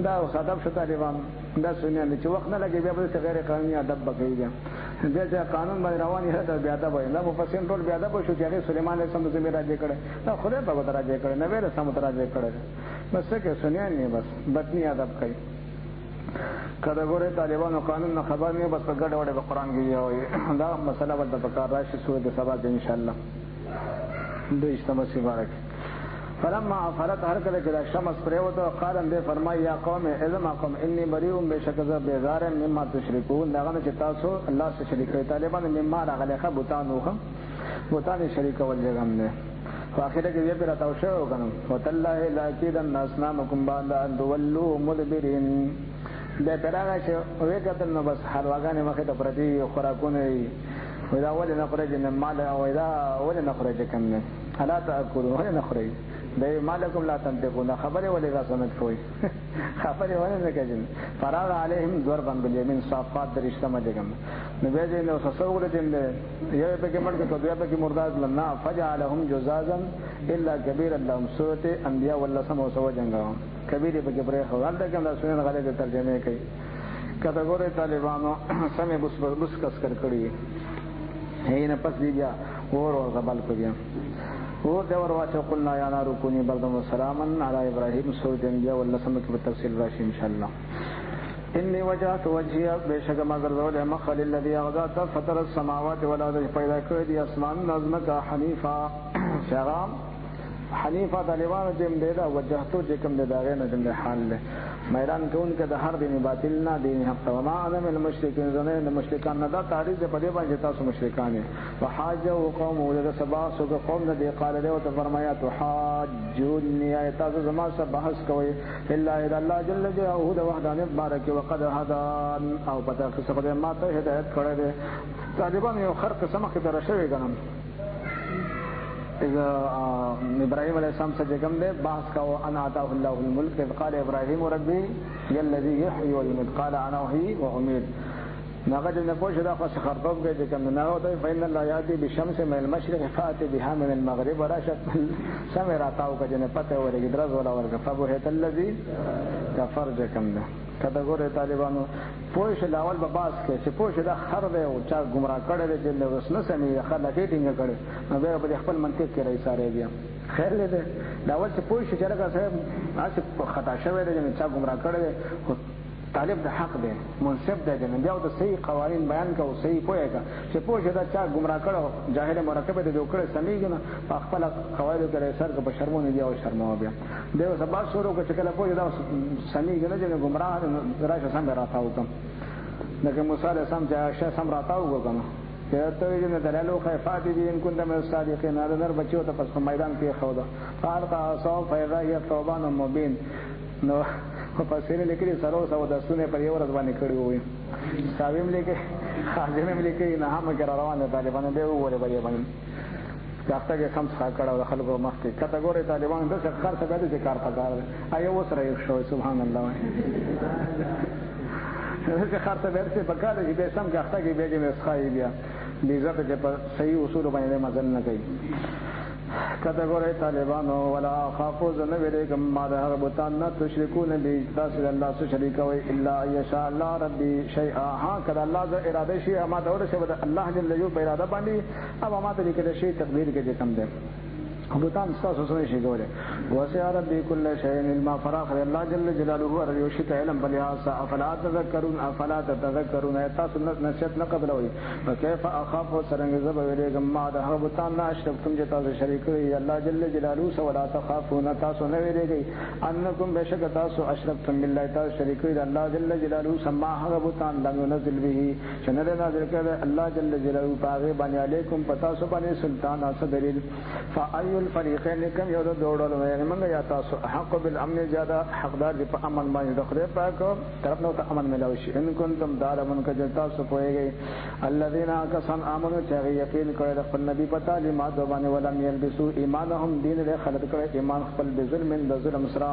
دا ادب شو طالبان دا سنیان چې وخت نه لګي بیا به غیر قانوني ادب بکوي بیا چې قانون باندې روان یې ته بیا ادب وي دا مفسرین ټول بیا ادب شو چې هغه سليمان علیه السلام د زمير راځي کړه دا خدای په وتر راځي کړه نه ویل سم تر راځي کړه بس څه کې سنیان نه بس بطنی ادب کوي کله ګوره طالبانو قانون نه خبر نه بس په ګډ وډه په قران کې وي دا مسله ورته پکار راشي سورۃ سبا کې ان شاء الله د اجتماع مبارک فلما افرت هر کله چې شمس پریوته قال ان فرمای یا قوم اذا قوم انی بریء بشکذ بیزار مما تشركون دا غنه چې تاسو الله سره شریک کوي طالبان مما راغله بوتانوخه بوتان شریک ولګم نه فاخره کې یې پیرا تاسو وکنم وتالله لا کیدن اسنامکم بعد ان تولوا مدبرین دا پیراغه چې وې کتل نو بس حلواګانې مخه ته پرتی خوراکونه ودا ولې نه خورج نه مال او دا ولې نه خورج کنه الا تاكلوا ولې نه خورج د مالکم لا تنتقون خبره ولې غسنت کوي خبره ولې نه کوي فراغ علیهم ضربا بالیمین صافات درشته مجګم نو به دې نو څوګل دې یو په کې مړ کې دوی په کې مرداد لنا فجعلهم جزازا الا كبير لهم سوره انبیاء والله سم او سو جنگا کبیر په کې پرې خو دا څنګه سنن غلې ترجمه کوي کته ګوره طالبانو سمې بس کس کړی هینه پس دیګه اور غبل کوي اور دور واچ قلنا یا نار کونی بردم وسلاما علی ابراهیم سورۃ انبیاء والله سم کې تفصیل راشي ان شاء الله انی وجهت وجهي بشک ما ګرځول مخل الذي غذات فطر السماوات والارض پیدا کړی دی اسمان نظم کا حنیفا شغام حنیفه طالبان جم دیدا وجهتو جکم د داغه نه د حال له میدان کون کې د هر دین باطل نه دین حق وما ادم المشرکین زنه د مشرکان نه دا تعریض په دې باندې تاسو مشرکان وحاجه قوم ولد سبا سو قوم نه دی قال له تو فرمایا تو حاجونی تاسو زما سره بحث کوي الا اذا الله جل جلاله د وحدانیت بارک وقد هدان او پتا څه په ما ته هدایت کړی دی طالبان یو خر قسمه کې درشوي غنم اذا ابراهيم عليه السلام سے جگم دے بحث کا انا عطاه الله الملك اذ قال ابراهيم ربي الذي يحيي ويميت قال انا احيي واميت ناغد نے پوچھ دا خاص خرطوب کے جگم نہ ہوتا ہے فإن الله يأتي بالشمس من المشرق فأتي بها من المغرب وراشت سمع راتاو کا جنے پتہ ورگی درز ولا ورگا فبهت الذي كفر جگم دے کتګوره طالبانو پوښ لاول په باس کې چې پوښ دا خر دی او چا گمراه کړي دي چې وسنه سمي خلک یې ټینګ کړي نو به په خپل منطق کې راځي ساره بیا خیر دې دا ول چې پوښ چې لکه صاحب تاسو خطا شوی دی چې چا گمراه کړي دي طالب د حق دی منصف دی نو بیا د صحیح قوانین بیان کا او صحیح پوهه چې پوښ دا چا گمراه کړي جاهل مرکب دې جوړ کړي سميږي نه په خپل قواعد کې سر په شرمونه دی او شرمو بیا دیو سبا شروع کو چې کله پوښ دا سميږي نه چې گمراه راشه سم راتاو کوم لکه موسی علیہ السلام چې عائشہ سم راتاو وکړه ته یې نه دلالو خیفات دي ان كنت من الصادقين هذا نر بچو ته پس میدان کې خودا فارقا صوف فیضا هي ثوبان مبین نو په سینې لیکلي سره سو د سونه پر یو ورځ باندې کړی وي ساویم لیکي خاصه مې لیکي نه هم کې روانه طالبان به وره باندې کاته کې کم څه کړه خلکو مخکې کټګوري طالبان د څه کار څه د کار پکار ایو سره یو شو سبحان الله چې خاطر ورته پکاره چې به سم کاته کې به دې مسخای بیا دې ځکه چې په صحیح اصول باندې مزل نه کوي کټګوري طالبانو ولا خافو ذن ویلکم ما ده بوتان نه تشریکون به تاسو الله سره شریک وي الا یشاء الله ربي شیئا ها کله الله ز اراده شي ما دا ورته بده الله جل جلاله په اراده باندې او ما ته لیکل شي تقدیر کې کم ده بوتان تاسو سره شي ګوره وسع ربي كل شيء علما فراخ الله جل جلاله ور يشت علم بلها افلا تذكرون افلا تذكرون تاسو نشت نه قبلوي فكيف اخاف سرنګ زب ویلګم ما ده بوتان نه اشرفتم چې تاسو شریک وي الله جل جلاله ولا تخافون تاسو نه ویلګي انکم بشک تاسو اشرفتم بالله تاسو شریک وي الله جل جلاله سما بوتان لم ينزل به شنه نازل کړه الله جل جلاله پاغه باندې علیکم پتا سو باندې سلطان اسدلیل فاي الفريقين كم يرد دوڑل یعنی منګه یا تاسو حق بالامن زیاده حقدار دي په امن باندې دخله پاک طرف نو ته امن ملوي شي ان کنتم دارمن ک جتا سو پويږي الذين كسن امنوا چې یقین کړي د خپل نبی په تعلیمات باندې ولم يلبسوا ایمانهم دین له خلق کړي ایمان خپل بظلم د ظلم سره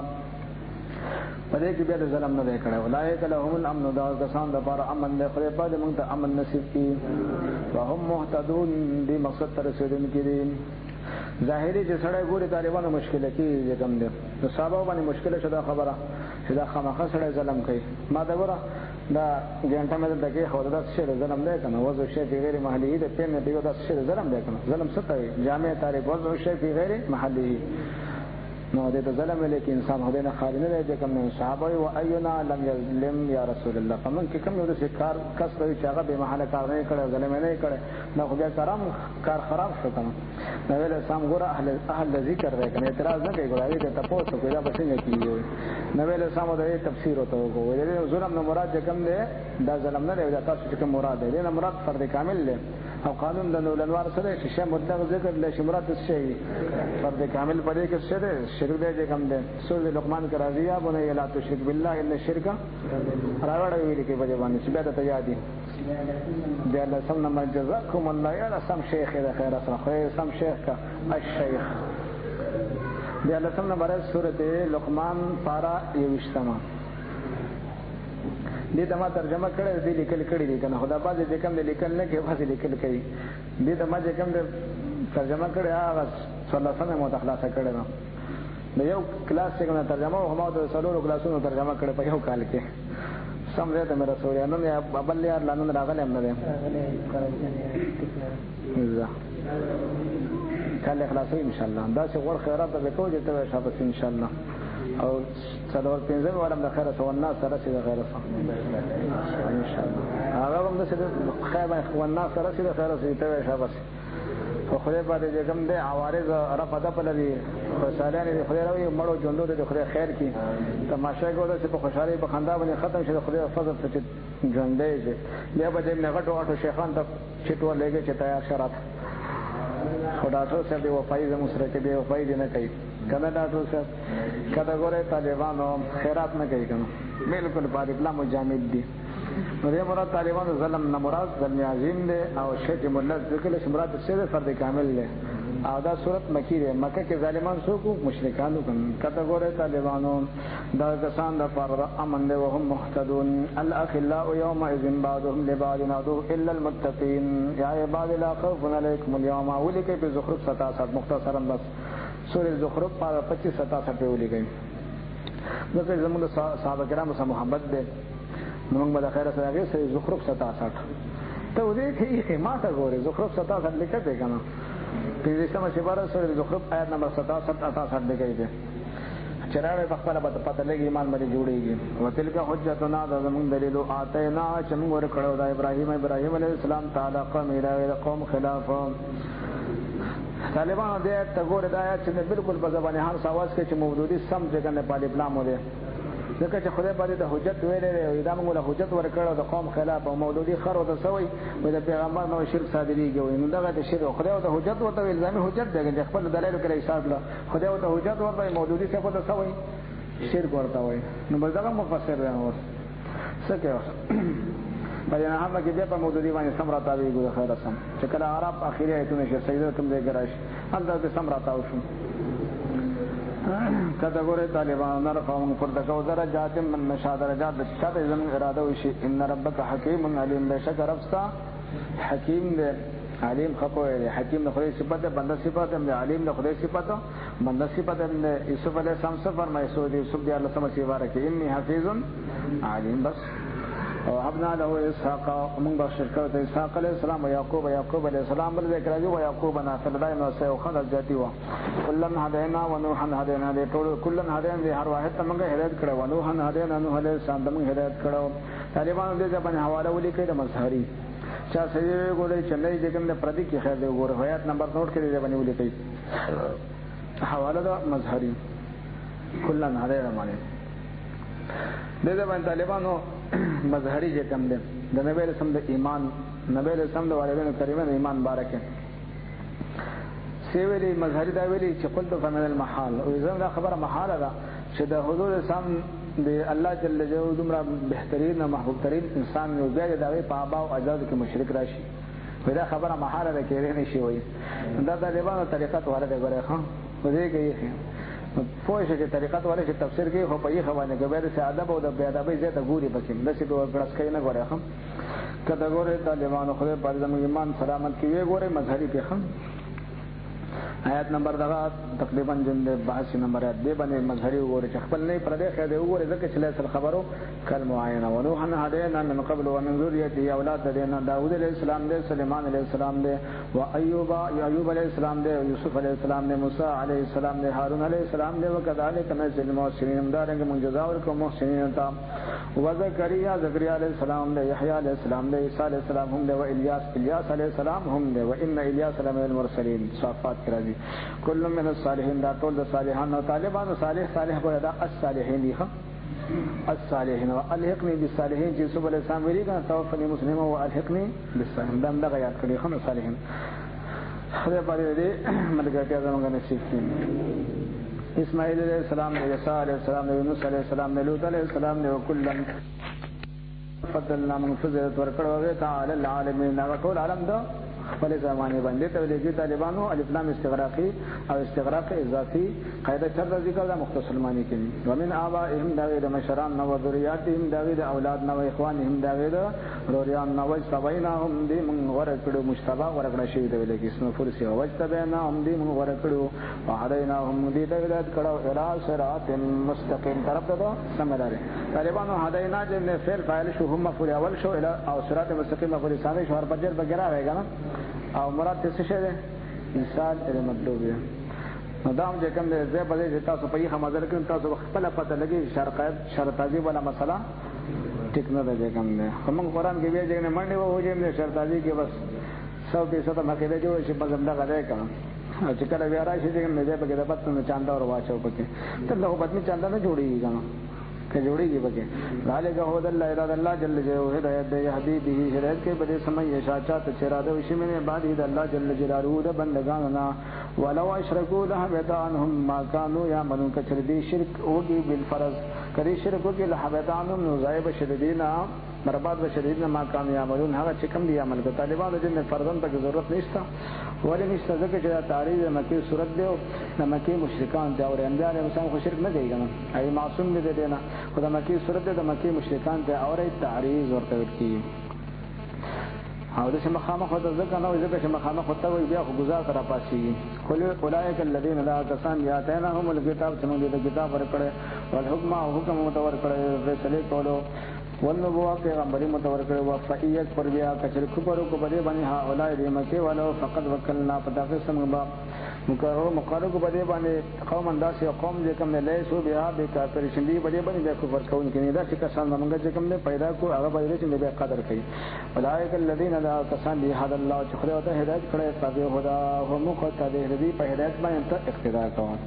پدې کې به ظلم نه کړي ولایک لهم الامن دا کسان د پر امن له خپل په موږ ته امن نصیب کی وهم مهتدون دې مقصد تر رسیدونکي دي ظاهري چې سړی ګوري طالبانو مشکله کې کم دي نو صاحب باندې مشکله شدا خبره چې دا خامخا سړی ظلم کوي. ما ته ګوره دا ګنټه مې دلته کېښوده داسې شی د ظلم دی که نه. وضع شی فی غیر محله د پین نه دیو داسې شی د ظلم دی که نه. ظلم څه ته وایي؟ جامع تعریف وضع شی فی غیر محله. نو دې ته ظلم ویلې کې انسان خدای نه خالي نه دی. چې کوم صحابه وایي واینا لم یظلم یا رسول الله. په موږ کې کوم یو داسې کار کس کوي چې هغه بې محله کار نه یې کړی، ظلم یې نه یې کړی، نو خو بیا کار خراب شو که نه. نبي علیه السلام ګوره اهل ذکر دی که نه، اعتراض نه کوي. ګوره هغې ته تپوس وکړي دا به څنګه کېږي. نبي علیه السلام د دې تفسیر ورته وکړو. د دې ظلم نه مراد چې کوم دی دا ظلم نه دی، دا تاسو چې کوم مراد دی دې نه مراد فرد کامل دی. او قانون د نولنوار څه دی چې شی مطلق ذکر دی چې مراد څه شی فرد کامل په دې کې څه دی؟ شرک دی چې کوم دی. سورۃ لقمان کې راځي یا بنی لا تشرک بالله ان الشرک راوړی ویل کې په دې باندې چې بیا ته یاد دي. بیا الله سم جزاکم الله یا سم شیخ د خیر سره خو سم شیخ کا الشیخ. بیا الله سم نمبر سورۃ لقمان پارا 21 دې ته ما ترجمه کړې دې لیکل کړې دي کنه. خدا باندې چې کوم لیکل نه کې واسي لیکل کوي. دې ته ما چې کوم ترجمه کړې هغه صلی الله علیه وسلم متخلاصه کړې نو د یو کلاس څنګه ترجمه او هم د سلوړو کلاسونو ترجمه کړې په یو کال کې. سم دې ته مې رسول نن یا بل یار لانن راغلی هم نه دی کله خلاصو ان شاء الله. دا چې ور خیرات به کوو چې ته شابه ان شاء الله. او څلور پنځه ورم د خیرات او الناس سره چې د خیرات ان شاء الله. هغه هم د خیر او الناس سره چې د خیرات ته شابه. خو خدای باندې چې کوم دی عوارض رفع ده په لري خوشالي نه خدای راوي مړو ژوندو د خدای خیر کی تماشا کوله چې په خوشالي په خندا باندې ختم شي. خدای فضل ته ژوندې دي. بیا به دې نه غټو غټو شیخان ته چټو لګي چې تیار شرط خو ډاکټر صاحب دی وفای زمو سره کې دی وفای دې نه کوي کنه. ډاکټر صاحب کله ګوره طالبانو خیرات نه کوي کنه. بالکل باندې بلا مجامد دي. نو دې مراد طالبانو ظلم نه مراد ظلم عظیم دی او شرک ملت ذکر چې مراد څه فرد کامل دی. او دا صورت مکی دی. مکه کې ظالمان څوک مشرکانو کته ګوره طالبانو دا کسان د پر امن دی وهم مهتدون. الاخلاء يومئذ بعضهم لبعض عدو الا المتقين يا عباد لا خوف عليكم اليوم. ولکه په زخرف 67 مختصرا بس سورۃ زخرف 25-67 په ولګي. ځکه زموږ صحابه کرام سره محبت دی. موږ به د خیر سره هغه سره زخرف 67 ته ودې کې ما ته ګوره زخرف 67 لیکل دی کنه. پنځمه سپاره سورۃ زخرف آیت نمبر 67-68 لیکل دی. چرای په خپل به پته لګي ایمان باندې جوړيږي. وتلک حجتنا د زمون دلیل اتینا چې موږ ورکړو د ابراهیم علیه السلام تعالی قوم خلاف طالبانو دې ته ګوره دا آیت چې بالکل په زبانه هر ساواز کې چې موجودي سم ځکه نه پالي پلان مو دی. ځکه چې خدای باندې د حجت ویلې او دا موږ له حجت ورکړو د قوم خلاف او مولودي خرو ته سوی او د پیغمبر نو شرک صادریږي. نو دغه د شرک خدای او د حجت ورته الزامي حجت دی چې خپل دلایل کړی حساب له خدای او د حجت ورته مولودي څه ته سوی شرک ورته وای. نو بل دغه مفسر دی نو څه کوي بیان هم کې بیا په مولودي باندې سمرا تاوی ګو خیر سم چې کله عرب اخیری ایتونه چې سیدو تم دې ګرایش انده د سمرا تاو شو. کته ګوره طالبان نرفعهم پر دغه درجات من نشا درجات د شته زمون اراده وشي. ان ربک حکیم علیم بشک ربستا حکیم دی علیم خپوی دی. حکیم د خدای صفت ده بنده صفت ده. علیم د خدای صفت ده بنده صفت ده. یوسف علیه السلام څه فرمایي سورۃ یوسف دی الله سم سی بارک انی حفیظ علیم. بس او حبنا له اسحاق من بشر کړه اسحاق علیه السلام او یعقوب علیه السلام بل ذکر دی او یعقوب انا فلدای نو سه او خدای ذاتی و کلن هدینا و نوح هدینا دې ټول کلن هدینا دې هر واحد ته موږ هدایت کړو و نوح هدینا نوح علیه السلام ته موږ هدایت کړو. طالبانو دې ځبن حواله ولیکي د مظهری چا سې ګولې چلې دې کوم د پردي کې خیر دی ګور هیات نمبر نوٹ کړی دې باندې ولیکي حواله د مظهری کلن هدینا باندې دې ځبن طالبانو مظهری چې کوم دی د نبی رسول د ایمان نبی رسول د والدینو کریمانو ایمان بارکه سی ویلي مظهری دا ویلي چې قلت فمن المحال او زموږ خبره محاله ده چې د حضور سم د الله جل جلاله دومره بهترین او محبوب ترین انسان یو بیا د هغه په آبا او اجداد کې مشرک راشي. دا خبره محاله ده کېږي نه شي وایي. دا د طالبانو طریقت ورته غره ښه ودې کوي پوه شي چې طریقت ولې چې تفسیر کوي خو په یې خوانه کې به د ادب او د بیا ادب زیاته ګوري پکې داسې به ورس کوي نه غواړي هم کته ګوره طالبانو خو په زموږ ایمان سلامت کې وي ګوره مظهری په هم آیات نمبر دغه تقریبا جن 82 نمبر آیات دی باندې مظهری وګورئ چې خپل نه پر دې خیر وګورئ ځکه چې له خبرو کل معاینه ونوح هدینا من قبل ومن ذریته اولاد دینا داوود علیہ السلام دے سلیمان علیہ السلام دے و ایوب علیہ السلام دے یوسف علیہ السلام دے موسی علیہ السلام دے هارون علیہ السلام دے وکذالک نجزی المحسنین دارنګ موږ جزا ورکو محسنین ته و زکریا علیہ السلام دے یحیی علیہ السلام دے عیسی علیہ السلام هم دے و الیاس علیہ السلام هم دے و ان الیاس لمن المرسلین صفات راځي کل من الصالحین دا ټول د صالحان او طالبانو صالح په دا الصالحین دي الصالحین والحقنی بالصالحین چې سبحان الله سلام ویلي کنه توفنی مسلمه والحقنی بالصالحین دا دغه یاد کړی خو صالحین خدای پاره دې ملګرتیا زموږ نصیب کړي اسماعیل علیہ السلام دے عیسی علیہ السلام دے یونس علیہ السلام دے لوط علیہ السلام دے وکلن فضلنا من فضلت ورکړو تعالی العالمین هغه ټول عالم دا خپل زمانه باندې ته لګي طالبانو الف لام استغراقی او استغراق اضافي قاعده چر ذکر دا مختصر معنی کوي ومن آبائهم داوود مشران و ذریاتهم داوود اولاد نو اخوانهم داوود روریان نو وجتبیناهم دی من ورکړو مشتبه ورکړه شی دی لګي اسمه فرسی وجتبیناهم دی من ورکړو وعدیناهم دی داوود کړه الى صراط مستقیم طرف ته سمدار طالبانو هداینا چې فعل فاعل شو هم مفعول اول شو الى او صراط مستقیم مفعول ثانی شو هر بجر وغیرہ راځي او مراد څه شه ده انسان له مطلوب دی نو دا هم چې کوم دی زه به دې تاسو په یوه مزل کې تاسو خپل پته لګي شرطازي ولا مسله ټیک نه ده کوم دی هم قرآن کې وی چې نه منډه وو چې نه شرطازي کې بس 100% مکه دې جوړ شي بس همدا غږی کړه چې کله بیا راشي چې نه دې په کې د پته نه چاندا اور واچو پکې ته له بدمی چاندا نه جوړیږي کنه کہ جوڑیږي پکې ذالک هو الله الا الله جل جلاله هدایت دی حبیبه هدایت کې بده سمي شاچا ته چراده وشي مې بعد دې الله جل جلاله د بندگاننا ولو اشركوا لهبط عنهم ما كانوا يعملون کچر دې شرک اوږي بالفرض کړي شرک اوږي لهبط عنهم نزایب شدیدنا برباد بشدیدنا ما كانوا يعملون هغه چې کوم دي عمل کوي طالبانو جن فرضن ته ضرورت نشته ولې نشته ځکه چې تعریض مکی صورت دی او مکی مشرکان دی او انبیاء علیهم السلام خو شرک نه کوي کنه ای معصوم دي نه خدای مکی صورت دی د مکی مشرکان دی او تعریض ورته کوي او د شمه خامخ د ځکه نو ځکه چې مخامخ ته وي بیا خو گزار تر پاسي کله اولئک الذین لا تسان یاتینهم الکتاب چې موږ د کتاب ورکړې او حکم او حکم متور کړې فیصله کولو والنبوة پیغمبری متور کړي او فقیت پر بیا کچر خبرو کو بده باندې ها اولای دې مکه والو فقط وکلنا پتافه سمبا مقالو کو بده باندې قوم انداز قوم دې کوم نه لیسو بیا به کافر شندي بده باندې د کفر کون کې نه دا چې کسان موږ چې کوم نه پیدا کو هغه باندې چې به قدر کوي اولئک الذین لا کسان دې هدا الله چې خدای ته هدایت کړي تابع خدا او مقتدی دې په هدایت باندې اقتدا کوي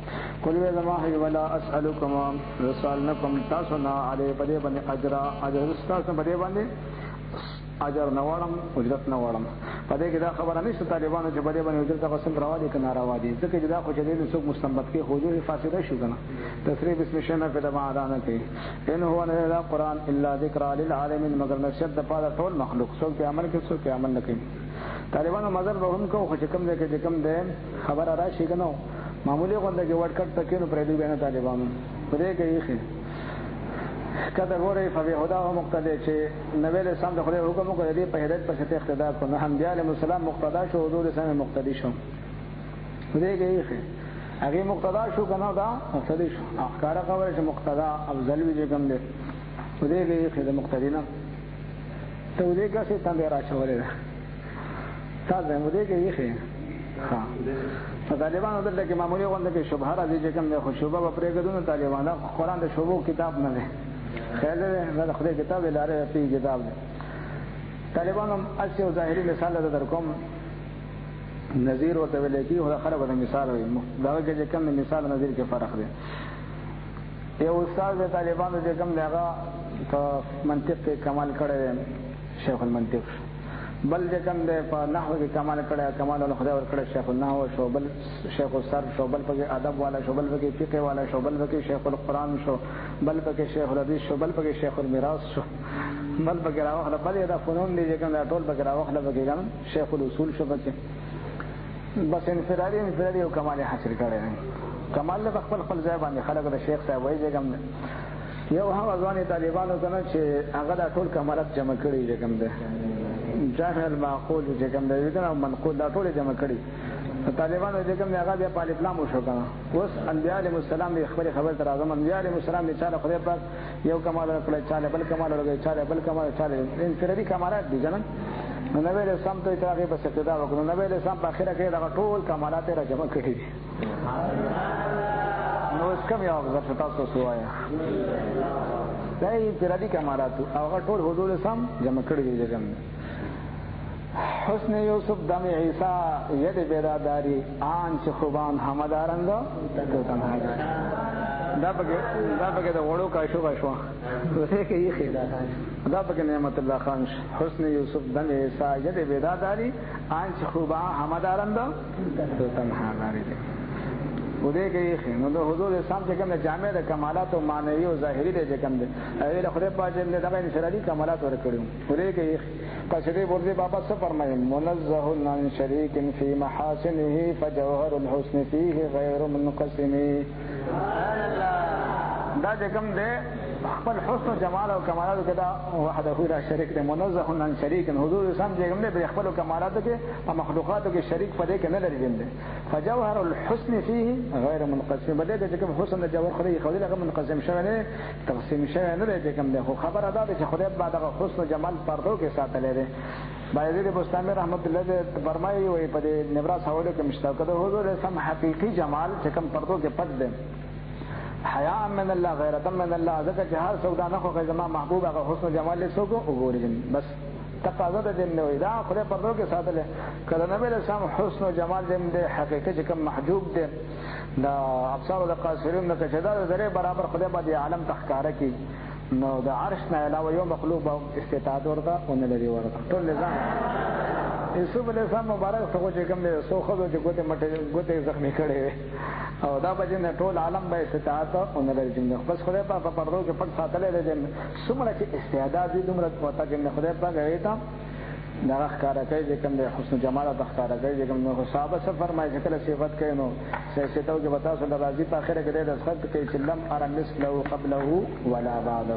قل وما هي ولا اسالکم رسالنکم تاسنا علی بده باندې اجر استاد په دې باندې اجر نوړم اجرت نوړم په دې کې دا خبره نشته طالبانو چې په دې باندې اجرت قسم روا دي کنه روا دي ځکه چې دا خو چې دې څوک مستنبط کې حضور فاسده شو کنه تصریح بسم شنه په دما اعلان کوي ان هو نه قرآن الا ذکر للعالمین مگر نشد د پاره ټول مخلوق څوک په عمل کې څوک په عمل نه کوي طالبانو مزر به هم کو خو چې کوم دې کې کوم دې خبره راشي کنه معمولی غونډه کې ورکټ تکې نو پرې دی بیان طالبانو په دې کې یې کله غوړې فبه هدا او مقتدی چې نبی له سم د خدای حکم کوي دې په هدایت پر شته اقتدا کوي انبیاء علیهم السلام مقتدا شو حضور سم مقتدی شو دې کې هغه مقتدا شو کنه دا مقتدی شو احکار خبره چې مقتدا افضل وي کوم دې دې کې د مقتدی نه ته دې کې څه تم راځولې تاسو دې کې یې ها طالبانو دلته کې معمولی غونډه کې شبهه راځي چې کوم د خوشوبه په پرېګدونو طالبانو قرآن د شوبو کتاب نه دی خیر دی دا خدای کتاب لاره پی کتاب دی طالبانو اصل او ظاهري مثال در کوم نظیر او تویل کی هغه خراب د مثال وي دا کې کوم مثال نظیر کې فرق دی یو استاد د طالبانو چې کوم دغه په منطق کې کمال کړی شیخ المنطق بل چې کوم د په نحو کې کمال کړی کمال له خدای ور کړی شیخ النحو شو بل شیخ الصرف شو بل په ادب والا شو بل په فقه والا شو بل په شیخ القرآن شو بل په شیخ الحدیث شو بل په شیخ الميراث شو بل په راوخله بل دا فنون دي چې کوم ټول په راوخله په کې شیخ الاصول شو په بس انفرادي او کمال حاصل کړی کمال له خپل ځای باندې خلک د شیخ صاحب وایي چې کوم یو هغه ځواني طالبانو کنه چې هغه د ټول کمالات جمع کړي چې کوم ده جاهل معقول چې کوم دی کنه منقول دا ټول جمع کړي طالبانو چې کوم هغه بیا په الف لام وشو کنه. اوس انبیاء علیهم السلام د خبرې خبر تر اعظم انبیاء علیهم السلام د چاله خدای پاک یو کمال ورکړی، چاله بل کمال ورکړی، چاله بل کمال، چاله انفرادي کمالات دي کنه. نبی علیہ السلام ته هغه په اقتدا وکړو. نبی علیہ السلام په اخره کې دا ټول کمالات را جمع کړي دي. نو اس کم یو ځکه تاسو سوایا دا انفرادي کمالات او هغه ټول حضور سم جمع کړي دي. حسن یوسف دم عیسی ید بیراداری آن چه خوبان همدارند تو تنها دا پکې د وړو کاشو وسه کې یې خیدا دا پکې نعمت الله خان حسن یوسف دم عیسی ید بیراداری آن چه خوبان همدارند تو تنها داری ودې کې یې نو د حضور اسلام چې کوم جامع د کمالات او معنوي او ظاهري دي چې کوم دي ایله خدای پاک دې دغه انفرادي کمالات ورکړو. ودې کې یې قصیدې ورته بابا څه فرمایي منزه عن شریک فی محاسنه فجوهر الحسن فيه غیر منقسم. دا چې کوم دي خپل حسن او جمال او کمالات کې دا وحده لا شریک دی. منزه عن شریک حضور اسلام چې کوم دي خپل کمالات کې او مخلوقات کې شریک پدې کې نه لري دي. فجوهر الحسن فيه غیر منقسم. بلې چې کوم حسن د جوهر خدای خو دې منقسم شوی نه تقسیم شوی نه دی. کوم دي خو خبره ده چې خدای بعد هغه حسن او جمال پردو کې ساتلې دي. بایزید بستانی رحمت الله دې فرمایي وي په دې نبراس حواله کې مشتاق ده حضور اسلام حقيقي جمال چې کوم پردو کې پد ده. حیا من الله غیرت من الله ذکر چې هر سودا نه خو زما محبوب هغه حسن جمال له سوګو وګورئ بس تقاضا ده دې نو دا خدای پردو کې ساتل کله نبی له سلام حسن او جمال دې حقیقت چې کوم محجوب دې دا ابصار او قاصرین نه کچدا زره برابر خدای باندې عالم تخکاره کی نو دا عرش نه علاوه یو مخلوق استطاعت ورته اون لري ورته ټول نظام یوسف علیہ السلام مبارک څنګه چې کوم له سوخه د ګوته مټه ګوته زخمی کړي او دا به نه ټول عالم به استطاعت اون لري جن بس خدای په پردو کې پټ ساتلې ده څومره چې استعداد دې دومره وتا چې خدای په غوېتا دا ښکارا کوي چې کوم حسن جمال د ښکارا کوي چې کوم نو صحابه څه فرمایي چې کله صفات کوي نو سيتو کې وتا سره راضي په اخره کې د خط کې چې لم ار مثله قبله ولا بعده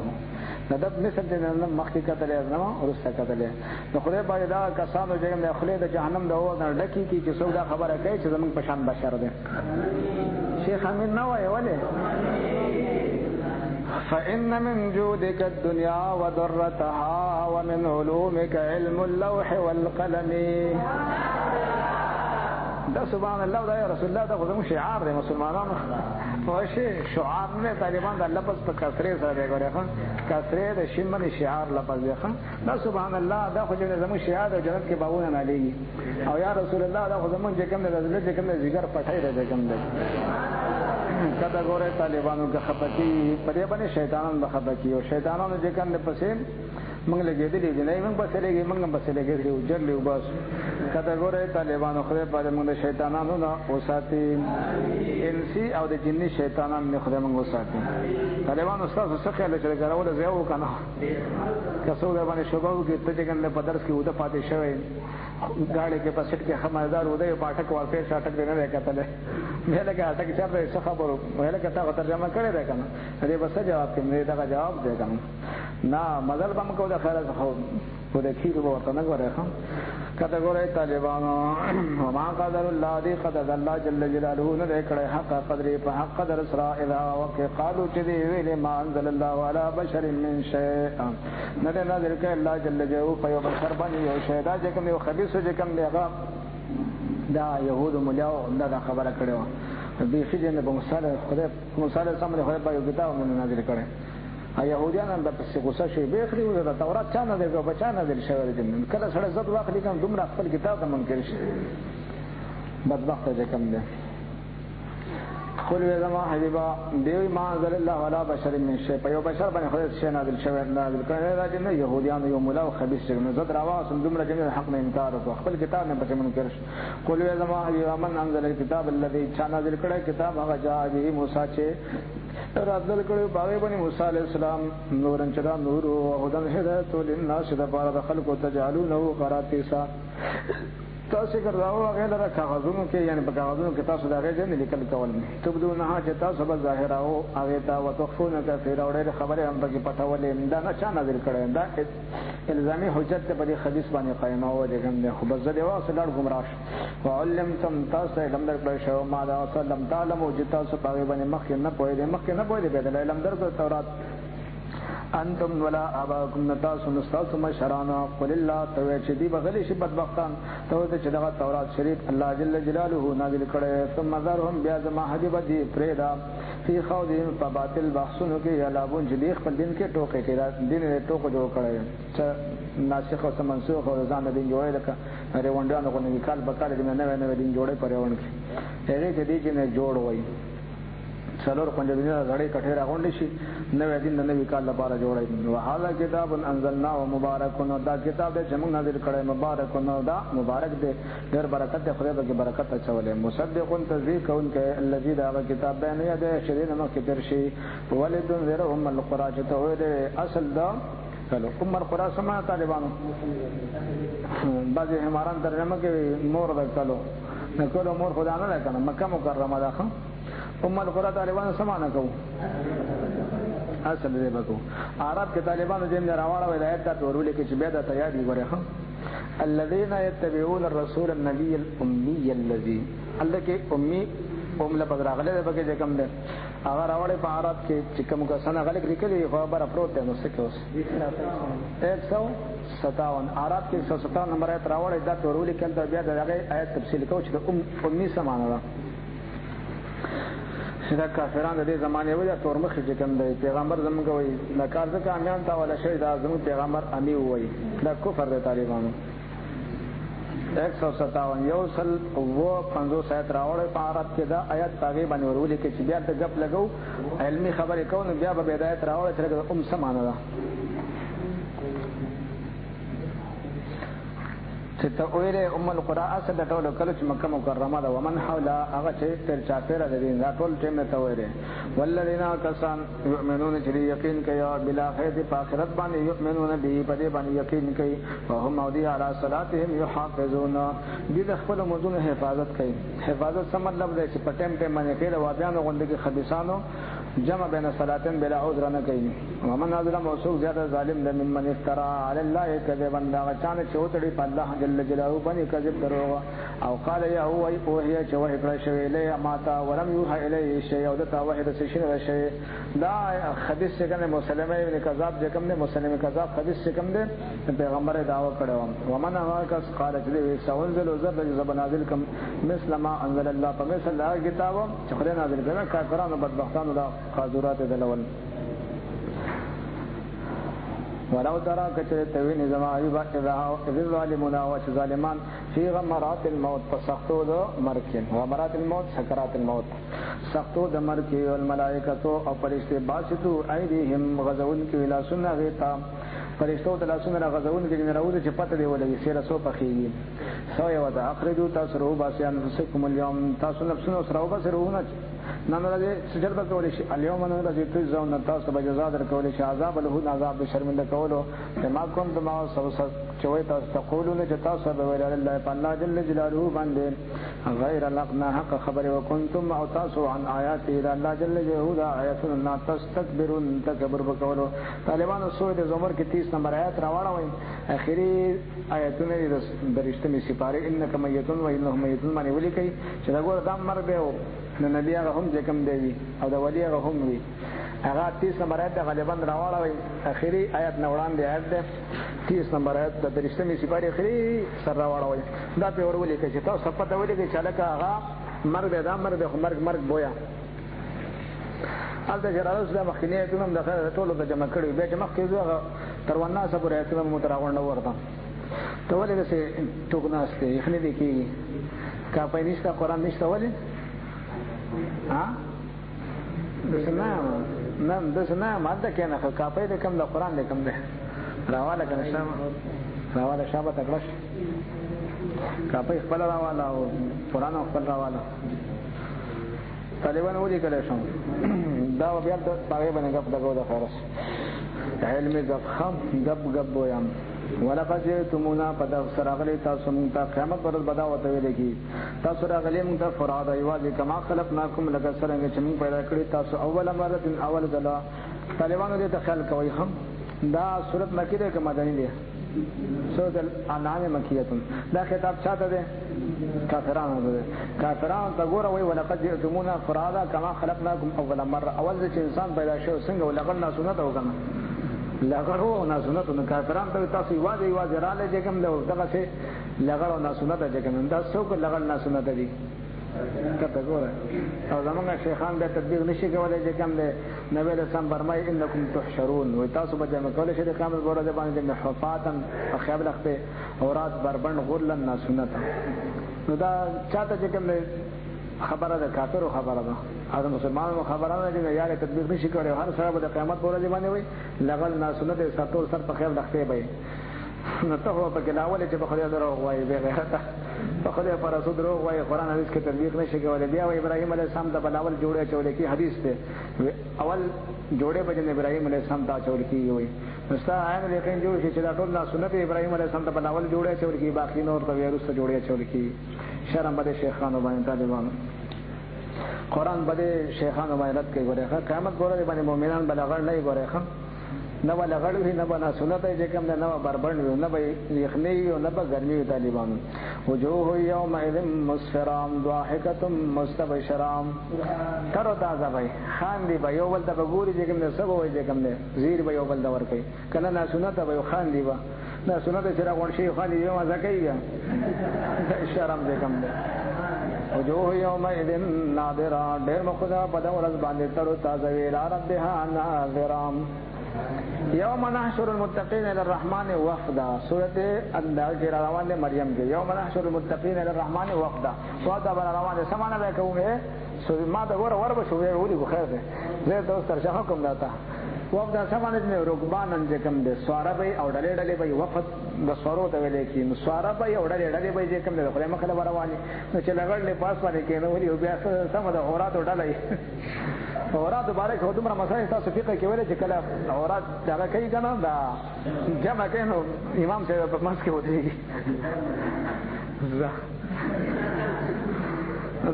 ندب مثل دې نن مخکې کتلې ازنما ورسته کتلې نو خدای باندې دا کسانو چې نه خلې د جهنم د اور نه ډکی کی چې څو دا خبره کوي چې زمون پشان بشر ده شیخ امین نو وایي ولې فإن من جودك الدنيا وضرتها ومن علومك علم اللوح والقلم. دا سبحان الله دا یا رسول الله دا خو زموږ شعار دی مسلمانانو فوشي شعار نه طالبان دا لفظ په کثرې سره دی ګورې ښه کثرې د شمن شعار لفظ دی ښه دا سبحان الله دا خو زموږ شعار د جنت کې باغونه نه لېږي او یا رسول الله دا خو زموږ چې کوم د رسول چې کوم د ذکر پټای دی کوم دی کدا ګوره طالبانو که خپکی پرې باندې شیطانان بخپکی او شیطانانو چې کوم د پسې موږ لګېدلې دي نه موږ بس لګې موږ بس لګېدلې او جرلې وباس کدا ګوره طالبانو خدای په موږ د شیطانانو نه اوساتي انسی او د جنی شیطانانو نه خدای موږ اوساتي طالبانو تاسو څه خیال لرئ غواړئ زیاو کنه کسو د باندې شوبو کې ته څنګه په درس کې وده پاتې شوی गाड़ी के पास के खमादार उदय पाठक वाले साटक देने रहता है मेरे का अटक चल रहे सब खबर मेरे कहता है तर्जमा करे रहेगा ना अरे बस जवाब के मेरे का जवाब देगा ना मजल बम को खैर वो देखी वो ना करे कता गोरे तालिबानो वमा कदरुल्लाह दी कदर अल्लाह जल्ल जलालहू ने देखड़े हक कदरी पे हक कदर सरा इला वके कालू चदी वेले मा अंजलल्लाहु अला बशरिन मिन शैअ नदे नजर के अल्लाह जल्ल जलालहू पे बशर बनी यो शैदा जकम यो खबीस जकम देगा دا يهود ملاو دا خبره کړو به فيه نه بمصالح خدای مصالح سمره خدای په کتاب باندې نازل کړي يهوديان هم په غوسه شي به خري د تورات چا نه دی په چا نه دی شوی دي کله سره زړه واخلي کوم دومره خپل کتاب ته منکر شي بدبخت دې کوم دی قل وما حبيبا دیوی ما انزل الله ولا بشر من شيء په یو بشر باندې خدای شي نازل شوی نازل کړي راځي نه يهوديان یو مولا او خبيث څنګه زړه راواس دومره جمع حق نه انکار وکړ خپل کتاب نه پټ منکر شي قل وما حبيبا من انزل الكتاب الذي چا نازل کړي کتاب هغه جاء به موسی چې راتل کړي باغې باندې موسی عليه السلام نورن چدا نور او هدن هدایت للناس د بار د خلق تجعلونه قراتیسا تاسو ګرځاو هغه لره کاغذونو کې یعنی په کاغذونو کې تاسو دا غږ نه لیکل کول نه تبدونه چې تاسو به ظاهر او هغه تا وتخفون کثیر اورې خبره هم پکې پټولې دا نه چا نازل کړي دا الزامي حجت په دې حدیث باندې قائمه و دي کوم خو بس دې واسه لړ گمراش وعلمتم تاسو علم درکړی شو ما دا وسلم تعلم او جتا سو په باندې مخ نه پوهې به د علم درکړ تورات انتم ولا اباكم نتاسو نستاسو مشرانا قل الله توي چې دی بغلی شي بدبختان ته چې دغه تورات شریف الله جل جلاله نازل کړي ثم ذرهم بیا زما حدیث دی پرېدا فی خوضهم فباطل بحثونو کې یلابون چې دی خپل دین کې ټوکې کړه دین یې ټوکو جوړ کړي چې ناسخ او منسوخ او ځان دین جوړې لکه ریوندانو کو نه کال بکاله دې نه دین جوړې پرېون کې هغه چې دی چې نه جوړ وای څلور پنځه غړي کټه راغونډ شي نوې دین نوې کال لپاره جوړای وهذا کتاب انزلنا ومبارک دا کتاب دې چې موږ نازل کړی مبارک نو دا مبارک دې ډېر برکت دې خدای به برکت اچولې مصدق تصدیق کون کې الذي دا کتاب بیان یې دې شرین نو کې درشي ولد ذرهم القرى چې ته وې اصل دا کلو عمر قرا سما طالبانو بعضی هماران ترجمه کې مور د کلو نو کلو مور خدا نه لکنه مکه مکرمه ده عمر قرا طالبانو سما نه کو اصل دې بکو عرب کې طالبانو دې نه راوړل ولایت ته ورولې کې چې بیا د تیاری غره الذين يتبعون الرسول النبي الامي الذي الله کې امي له بدراغله به کې کوم ده هغه راوړې په عرب کې چې کوم کسان هغه لیکلي خبر افروت ده نو څه کوس 157 عرب کې 157 نمبر آیت راوړې دا ورولې کله بیا د هغه آیت تفصیل کو چې امي سمانه ده دا کافرانو د دې زمانه وجه تورمخ چې کوم دی پیغمبر زموږ وایي دا کار ځکه امیان تا ولا شي دا زموږ پیغمبر امی وایي دا کفر دی طالبانو 157 یو سل و 50 آیت راوړې په عرب کې دا آیت هغه باندې ورولې کې چې بیا ته غپ لګو علمي خبرې کوو بیا به هدایت راوړې چې سمانه ده چې ته ویلې القرى اصل ټول کله چې مکه مکرمه ده ومن حوله هغه چې تر چاپیره ده دا ټول ټیم ته ویلې والذین کسان یؤمنون چې یقین کوي بلا خیر په آخرت باندې یؤمنون به په دې باندې یقین کوي وهم مودي علی صلاتهم یحافظون دې د خپل موضوع حفاظت کوي حفاظت څه مطلب دی چې په ټیم باندې کې د وادیانو غونډې خبيثانو جمع بین صلاتین بلا عذر نه کوي ومن ظلم موصوف زیاده ظالم ده ممن افترا علی الله کذبا دا چانه چوتړي په الله جل جلاله باندې کذب دروغ او قال یا هو هي چې وحی کړی شوی له ماتا ولم یوحى الیه شیء او دا وحی د شنو شی دا حدیث څنګه مسلمه ابن کذاب چې کوم نه مسلمه کذاب حدیث چې کوم ده پیغمبر دعوا کړو ومن هغه کس قال چې سونزل وزر ذ بنازل کم مثل ما انزل الله فمثل الله کتاب چې خدای نازل کړه کافرانو بدبختانو دا قادرات دلول ولو ترى كثير توين زما ايبا اذا الظالمون وظالمان في غمرات الموت فسختو ذو مركن غمرات الموت سكرات الموت سختو ذ مركي والملائكه او فرشتي باسطو ايديهم غزون کی الى سنه غتا فرشتو د لاسونو غزون کې نه راوځي چې پته دی ولې سیره سو پخېږي سو یو دا اخرجو تاسو باسيان فسكم اليوم تاسو نفسونو سره وبسرونه نن ورځې سجل وکول شي اليوم نن ورځې تاسو نو تاسو به جزا درکول شي عذاب له عذاب شرمنده کولو ما كنت ما چوي تاسو تقولون چې تاسو به ویل الله تعالی جل جلاله باندې غیر لقنا حق خبر وکنتم او تاسو عن آیات الله جل جلاله آیاتنا تستكبرون تکبر وکولو طالبانو سورۃ زمر کې 30 نمبر آیات راوړل اخیری آیاتونه د رښتینی سپاره انک میتون و انهم میتون باندې ولیکي چې دا ګور دام مر به نو نبی هغه هم چې کوم دی او د ولی هغه هم وي هغه 30 نمبر آیت غالبا راوړل اخیری آیت نه وړاندې آیت ده 30 نمبر آیت د رښتینی سپاره اخیری سره راوړل دا په ور ولیکي چې تاسو په دا ولیکي چې لکه هغه مر به دا مر به مرګ بویا البته جرالو اسلام مخکنی ته هم د ټولو د جمع کړي به چې مخکې زوغه تر ونه صبر ایتونه متراغونډ ورته ته ولې څه ټوکناسته یخنی دي کی کا په نشته قران نشته ولې ها دسنا ماده کنه کا په دې کم د قران دې کم ده راواله کنه شام راواله شابه تکړش کا په خپل راواله او قران خپل راواله طالبان ودی کله شم دا بیا د پاره باندې غب دغه د خرس علم غب خم غب ويم ولقد جئتمونا قد سراغلی تاسو مونږ ته قیامت پر ورځ بدا وته ویل کی تاسو راغلی مونږ ته فراد ایواز کما خلقناکم لکه څنګه چې مونږ پیدا کړی تاسو اول مره اول ځلا طالبانو دې ته خیال کوي هم دا سورۃ مکی ده که مدنی ده سورۃ الانعام مکیه دا خطاب چاته ده کافرانو ده کافرانو ته ګوره وای ولقد جئتمونا فرادا کما خلقناکم اول مره اول چې انسان پیدا شو څنګه ولغنا سنت وکنه لغړو نه سنت نو کافرانو ته تاسو یواز رااله چې کوم دغه څه لغړو نه سنت چې کوم دا څوک لغړ نه سنت دي کته ګوره او زمونږ شیخان به تطبیق نشي کولای چې کوم دی نبی له سم برمای انکم تحشرون و تاسو به جمع کولای شئ د قیامت ورځ باندې محفوظاتن او خیال لخته اورات بربند غلن نه سنت نو دا چاته چې کوم خبره ده کافرو خبره ده او مسلمانانو خبره ده چې یار تطبیق نشي کولای هر سره به د قیامت ورځ باندې وي لغل نه سنت ساتور سر په خیال لخته به نو ته په کلاول چې په خدای درو وای به غیرته په خدای پر رسول درو وای قران حدیث کې تطبیق نشي کولای بیا ابراهیم علیه السلام د بلاول جوړه چولې کې حدیث ته اول جوړه بجن ابراهیم علیه السلام دا چول کې وي مستا عین یقین جوړ شي چې دا ټول سنت ابراهیم علیه السلام د بلاول جوړه چول کې باقی نور ته ورسته جوړه چول کې شرم بده شیخانو باندې طالبان قران بده شیخانو باندې رد کوي ګوره قیامت ګوره باندې مؤمنان بلغړ نه ګوره نه ولا غړ وی نه بنا سنت چې کوم نه بربند وي نه به یخنی او نه به ګرمي طالبان وجوه یومئذ مسفرام ضاحکه مستبشرام تر تازه وي خان دی به یو بل د بګوري چې کوم نه سبا وي چې کوم نه زیر به یو بل د ور کوي کله نه سنت به خان دی به نه سنت چې راغون شي خان دی یو مزه کوي شرم دې کوم نه وجوه یومئذ ناظرا ډېر مخدا په د ورځ باندې تر تازه وی ربها ناظرام یوم نحشر المتقین الى الرحمن وفدا سورۃ انداز روان ہے مریم کے یوم نحشر المتقین الى الرحمن وفدا وفدا بر روان ہے سمانا به کومه ما دا ور ور بشو وی کو خیر زه دوست تر شاه کوم داتا وفدا سمانا نے رکبانن جکم دے سواره به او ډلې ډلې به وفد د سوارو ته ویل کی نو سواره به او ډلې ډلې به جکم دے خو مخله رواني نو چې لګړ له پاس باندې کینو وی بیا سم د اورات ډلې اورات مبارک هو دومره مسائل تاسو فقہ کې ویل چې کله اورات دا کوي کنه دا جمع کینو امام صاحب په ماسک کې ودی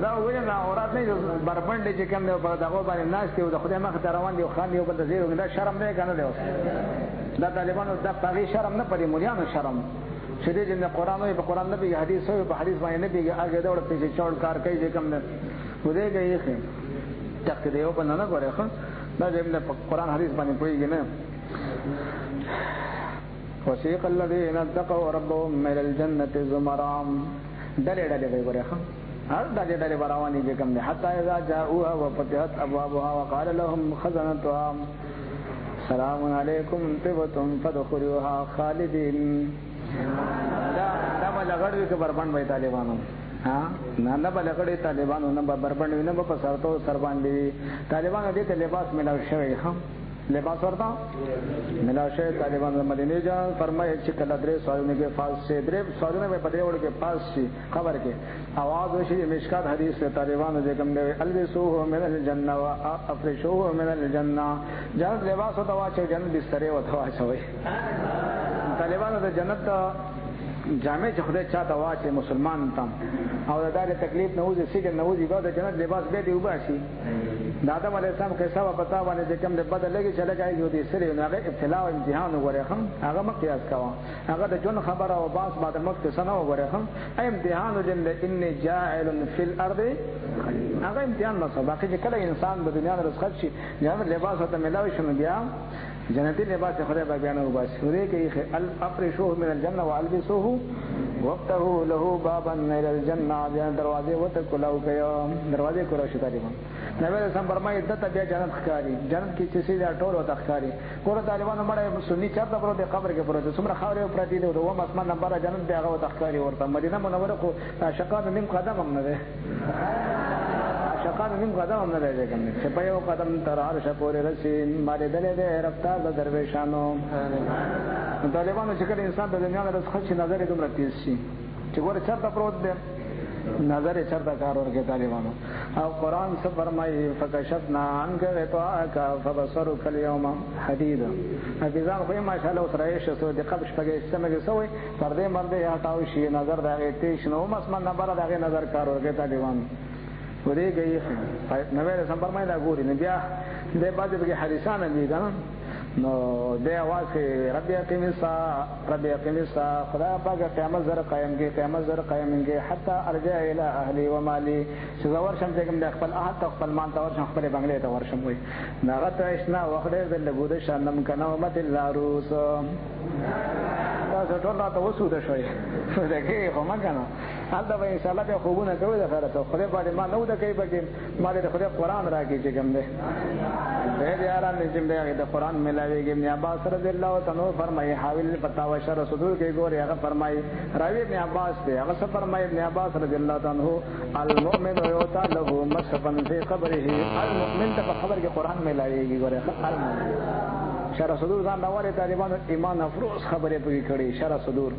دا ویل نه اورات نه بربند چې کوم نه په دغه باندې ناس ته د خدای مخ ته روان دي خان یو بل د زیرو دا شرم نه کنه دی دا طالبانو د پاغي شرم نه پدې مليانو شرم چې دې نه قران او په قران نه به حدیث او په حدیث باندې نه به هغه دا ورته چې څول کار کوي چې کوم نه ودی کوي تک دیو په نه غوړې خو دا دې په قران حدیث باندې پويږي نه وسيق الذين اتقوا ربهم من الجنه زمرا دلې دلې غوړې خو هر دلې دلې رواني کې کوم نه حتا اذا جاءوها وفتحت ابوابها وقال لهم خزنتها سلام علیکم طبتم فادخلوها خالدین دا لګړوي کې بربند وای طالبانو ها نه بلګړې طالبانو نه بربند نه په سرتو سر باندې طالبانو دې ته لباس ملاو شوی هم لباس ورته ملاو شوی طالبانو مدینه جان فرمایي چې کله درې سوالونه کې فاس سے درې سوالونه په دې وړ کې پاس شي خبر کې आवाज وشي مشکات حدیث سے طالبانو دې کوم دی البسوه من الجنه وافرشوه من الجنه جنت لباس او واچو جنت بستر او واچوي طالبانو د جنت جامع چې خدای چاته واچي مسلمان تم او دا د تکلیف نه وځي سجن نه وځي دا جنت لباس به دی وباسي د آدم علیه السلام قصه په پتا باندې چې کوم د بدل لګي چې لګای یو دي سره نه هغه ابتلا او امتحان وګورې خم هغه مقیاس کاوه هغه د جون خبره او باس بعد مخ سنه وګورې خم اي امتحان جن ان جاعل فی الارض هغه امتحان نو باقي چې کله انسان د دنیا د رزق شي جامع لباس ته ملاوي شنو بیا جنتی لباس خدای به بیان او بس ورې کې افرشوه من الجنه والبسوه وفتحوا له بابا الى الجنه جنت دروازه وتکلو کيو دروازه کولو شته دي نبی رسول فرمایي دته بیا جنت ښکاری جنت کې چې سیده ټول وته ښکاری ګوره طالبانو مړ سنی چرته پروت قبر کې پروت څومره خاورې پرتی دي او هم اسمان نمبر جنت دی هغه وته ښکاری ورته مدینه منوره کو عاشقان نیم قدم هم نه ده عاشقان نیم قدم هم نه ده کوم چې په یو قدم تر عرش پورې رسین مال دلې ده رفتار د درویشانو طالبانو چې کله انسان د دنیا له خلک نظر دومره تیز شي چې ګوره چرته پروت دی نظر چرته کار ورکړي طالبانو. او قرآن څه فرمایي فکشفنا عنک غطاءک فبصرک اليوم حدید. حفیظان خو یې ماشاءالله اوس رایې شو د قبش پکې سمګې سوی پردې مرده هټاو شي نظر د هغې تېش نو مسمن نبره د هغې نظر کار ورکړي طالبانو. ورې گئی نبی رسول فرمایي دا ګوري نو بیا د بعضې پکې حدیثان دي که نه نو دی اواز کوي رب اقیم الساعه رب اقیم الساعه خدای پاکه قیامت زر قایم کې قیامت زر قایم کې حتی ارجع الى اهلی و مالی چې زه ورشم چې کوم د خپل اهل ته خپل مان ته ورشم خپلې بنګلې ته ورشم وایي ناغه ته اشنا وخت ډېر د لګوده شانم که نومت العروس تاسو ټول راته وسوده شوئ د کې خو مه که نه هلته به انشاءالله بیا خوبونه کوي د خیره ته خدای باندې ما نه وده کوي پکې ما دې د خدای قرآن راکړي چې کوم دی ډېر یاران دي چې دی د قرآن ملاویږي. ابن عباس رضی الله عنه فرمایي حاول فتاوی شرح صدور کې ګوري هغه فرمایي راوي ابن عباس دی هغه څه فرمایي ابن عباس رضی الله عنه المؤمن یؤتى له مصحفا فی قبره المؤمن ته په خبر کې قرآن ملاویږي ګوري المؤمن شرح صدور ځان راوړي طالبانو ایمان افروز خبرې پکې کړي شرح صدور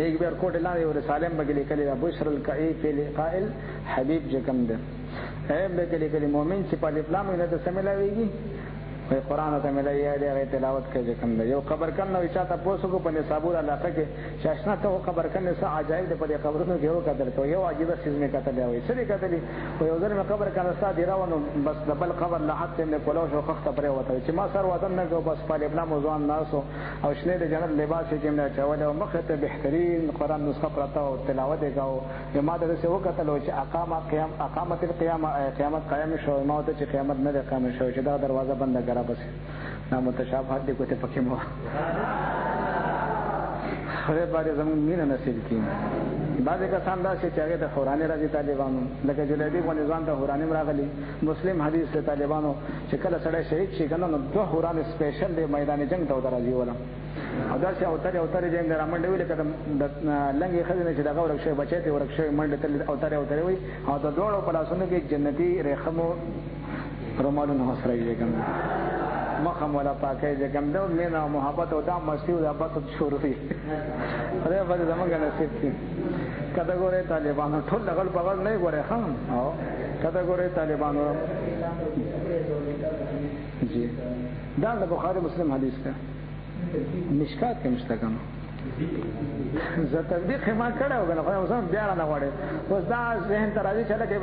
ایک بار کوټ لاندې ور سالم بګ لیکلی دا بشر الکئی فی لقاء الحبیب جکم ده ایب بګ لیکلی مؤمن چې په اسلام نه د سملاویږي وی قرآن ته ملایي دی هغه تلاوت کوي کوم دی یو قبر کنه وی چاته پوسو کو په نصابور علاقه کې شاشنا ته قبر کنه څه عجایب دی په دې قبرونو کې یو قدر ته یو عجیب څه مې کتل وی سړي کتلی او یو ځل مې قبر کنه ستا دی راونو بس دبل قبر لحد ته کولو شو خخته پرې وته چې ما سر وطن نه کو بس په ابنا موضوعان ناسو او شنه د جنت لباس کې نه چول او مخ ته بهترین قرآن نسخه پرتا او تلاوت وکاو یما د څه وکتل چې اقامت القیامه قیامت قائم شو ما ته چې قیامت نه قائم شو چې دا دروازه بند کړه بس نا متشابهات دی کوته پکې مو خدای باندې زموږ مینه نصیب کړي. بعضې کسان داسې چې هغې ته حورانې راځي طالبانو لکه جلیبي غوندې ځان ته حورانې راغلي مسلم حدیث دی طالبانو چې کله سړی شهید شي که نه نو 2 حورانې سپیشل دی میدان جنګ ته ورته راځي وله او داسې اوترې جیم دی را منډې وي لکه د لنګې ښځې نه چې دغه ورک شوی بچی ته ورک شوی منډې تللې اوترې وي او د دواړو په لاسونو کې جنتي ریخمو رومالونه وسره یې کوم مخم ولا پاکه چې کوم دو مینه او محبت او دا مستی او دا بس شروع وي خدای په دې زمونږ نصیب کړي. کته ګوره طالبانو ټول لګل پغل نه ګوره خان او کته ګوره طالبانو جی دا د بخاری مسلم حدیث ده مشکات کې مستقام زه تطبیق ما کړو غواړم خو اوس بیا نه غواړم اوس دا ذهن ته راځي چې لکه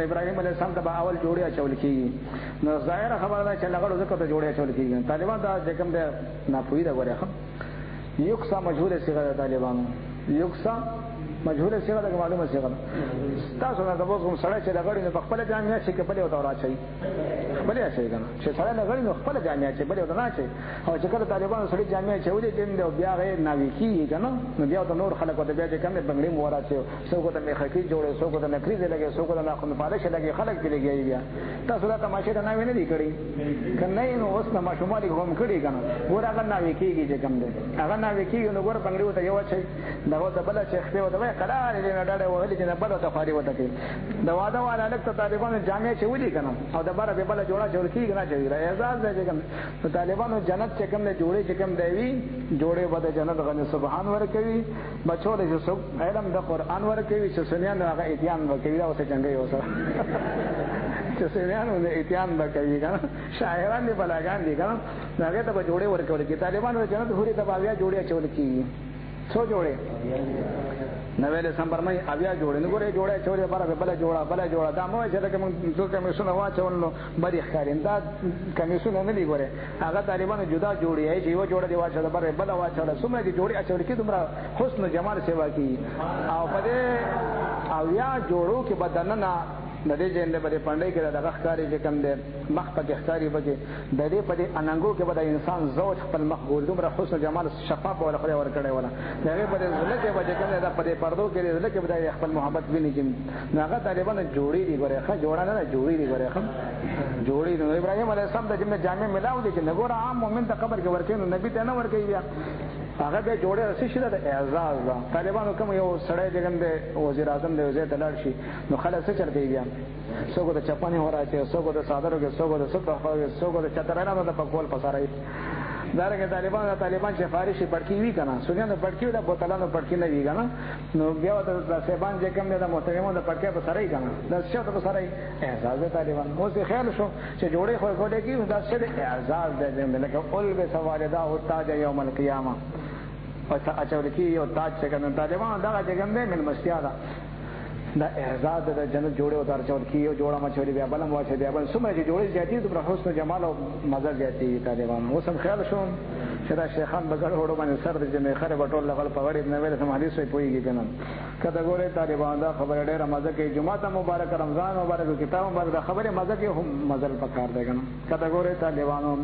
ابراهیم علیه السلام ته به اول جوړی اچول کېږي نو ظاهره خبره ده چې لغړو ځکه ته جوړی اچول کېږي طالبان دا چې کوم دی ناپوهي ده ګورې ښه یکسا مجهوله صیغه ده طالبانو یکسا مجهوله صيغه د معلومه صيغه تاسو نه تاسو کوم سره چې لغړی نه خپل جامعه شي کپل او تورا شي خپل شي کنه چې سره لغړی نو خپل جامعه چې بل او نه شي او چې کله طالبانو سره جامعه چې ولې دین دی بیا غیر ناوي کی کنه نو بیا د نور خلکو ته بیا چې کوم بنگړي مورا چې څوک ته میخکی جوړه څوک ته نکریز لګي څوک ته ناخن پالش لګي خلک دی لګي بیا تاسو دا تماشه نه ویني دی کړی کنه نو اوس نه ماشومالي کوم کړی کنه ګور هغه ناوي کیږي چې کوم دی هغه ناوي کیږي نو ګور بنگړي ته یو شي دغه د بل شیخ ته وته قرار دې نه ډاډه وهلي چې نه بل ته فاري وته کې دا واده والا لکه طالبانو جامع چې ودی کنه او د بار به بل جوړه جوړ کیږي نه چې اعزاز دی کوم طالبانو جنت چې کوم نه جوړي چې کوم دی جوړه بده جنت غني سبحان ور کوي بچو دې سب علم د قران ور کوي چې سنیان هغه اتیان ور کوي دا اوسه څنګه یو سره چې سنیان له اتیان ور کوي کنه شاعران دې بلاګان دي کنه هغه ته جوړه ور کوي چې طالبانو جنت هوري ته بیا جوړه چول کیږي څو جوړه نوې له سمبرمای اویا جوړه نه ګوره جوړه چورې بار به بل جوړه دا مو چې لکه موږ څو کمیسونه واچول نو بری ښکارین دا کمیسونه نه دی ګوره هغه طالبانو جدا جوړي چې یو جوړه دی واچول بر بل واچول سمره دي جوړي اچول کې دومره حسن جمال سیوا کی او په دې اویا جوړو کې بدننه د دې جنده په پاندې کې د غخکاری چې کوم د مخ په ښکاری بګي د دې په دې اننګو کې به د انسان زوج خپل مخ ګول دومره حسن جمال شفاف ولا خو ور کړی ولا هغه په دې زله کې به کوم د په دې پردو کې زله کې به خپل محبت ویني چې هغه طالبان جوړي دي ګوره ښه جوړه نه جوړي دي ګوره ښه جوړي نو ابراهيم عليه السلام د جمله جامع ملاو دي چې نګور عام مؤمن د قبر کې ورکې نو نبی ته نه ورکې بیا هغه به جوړه رسې شي د اعزاز دا طالبانو کوم یو سړی چې کوم د وزیر اعظم د وزیر تلل شي نو خلاص څه چل دی بیا څوک د چپانی هو راځي څوک د صادرو کې څوک د سطح په څوک د چترانو د پکول پسارای دارنګه طالبان چې فارشي پړکی وی کنه سنیانو پړکی د بوتلانو پړکی نه وی کنه نو بیا د سیبان چې کوم د محترمو د پړکی په سره کنه د شاته په سره اعزاز طالبان مو څه خیال شو چې جوړې خو کوټه کې دا څه اعزاز د لکه اول به سوالدا او تاج یوم القیامه او اچول کې یو تاج چې کنه طالبان دا چې کوم د من مستیاده دا اعزاز د جنت جوړه او تر چول کې یو جوړه مچولي بیا بلم واچي بیا بل سمره چې جوړې زیاتی د حسن جمال او مزه زیاتی طالبان اوسم خیال شو چې دا شیخان بغړ هډو باندې سر د جمع خره بټول لغل په وړي نه ویل سم حدیث وي پويږي کنه کله ګوره طالبان دا خبره ډېره مزه کې جمعه مبارک رمضان مبارک کتاب مبارک خبره مزه کې هم مزل پکار دی کنه کله ګوره طالبانو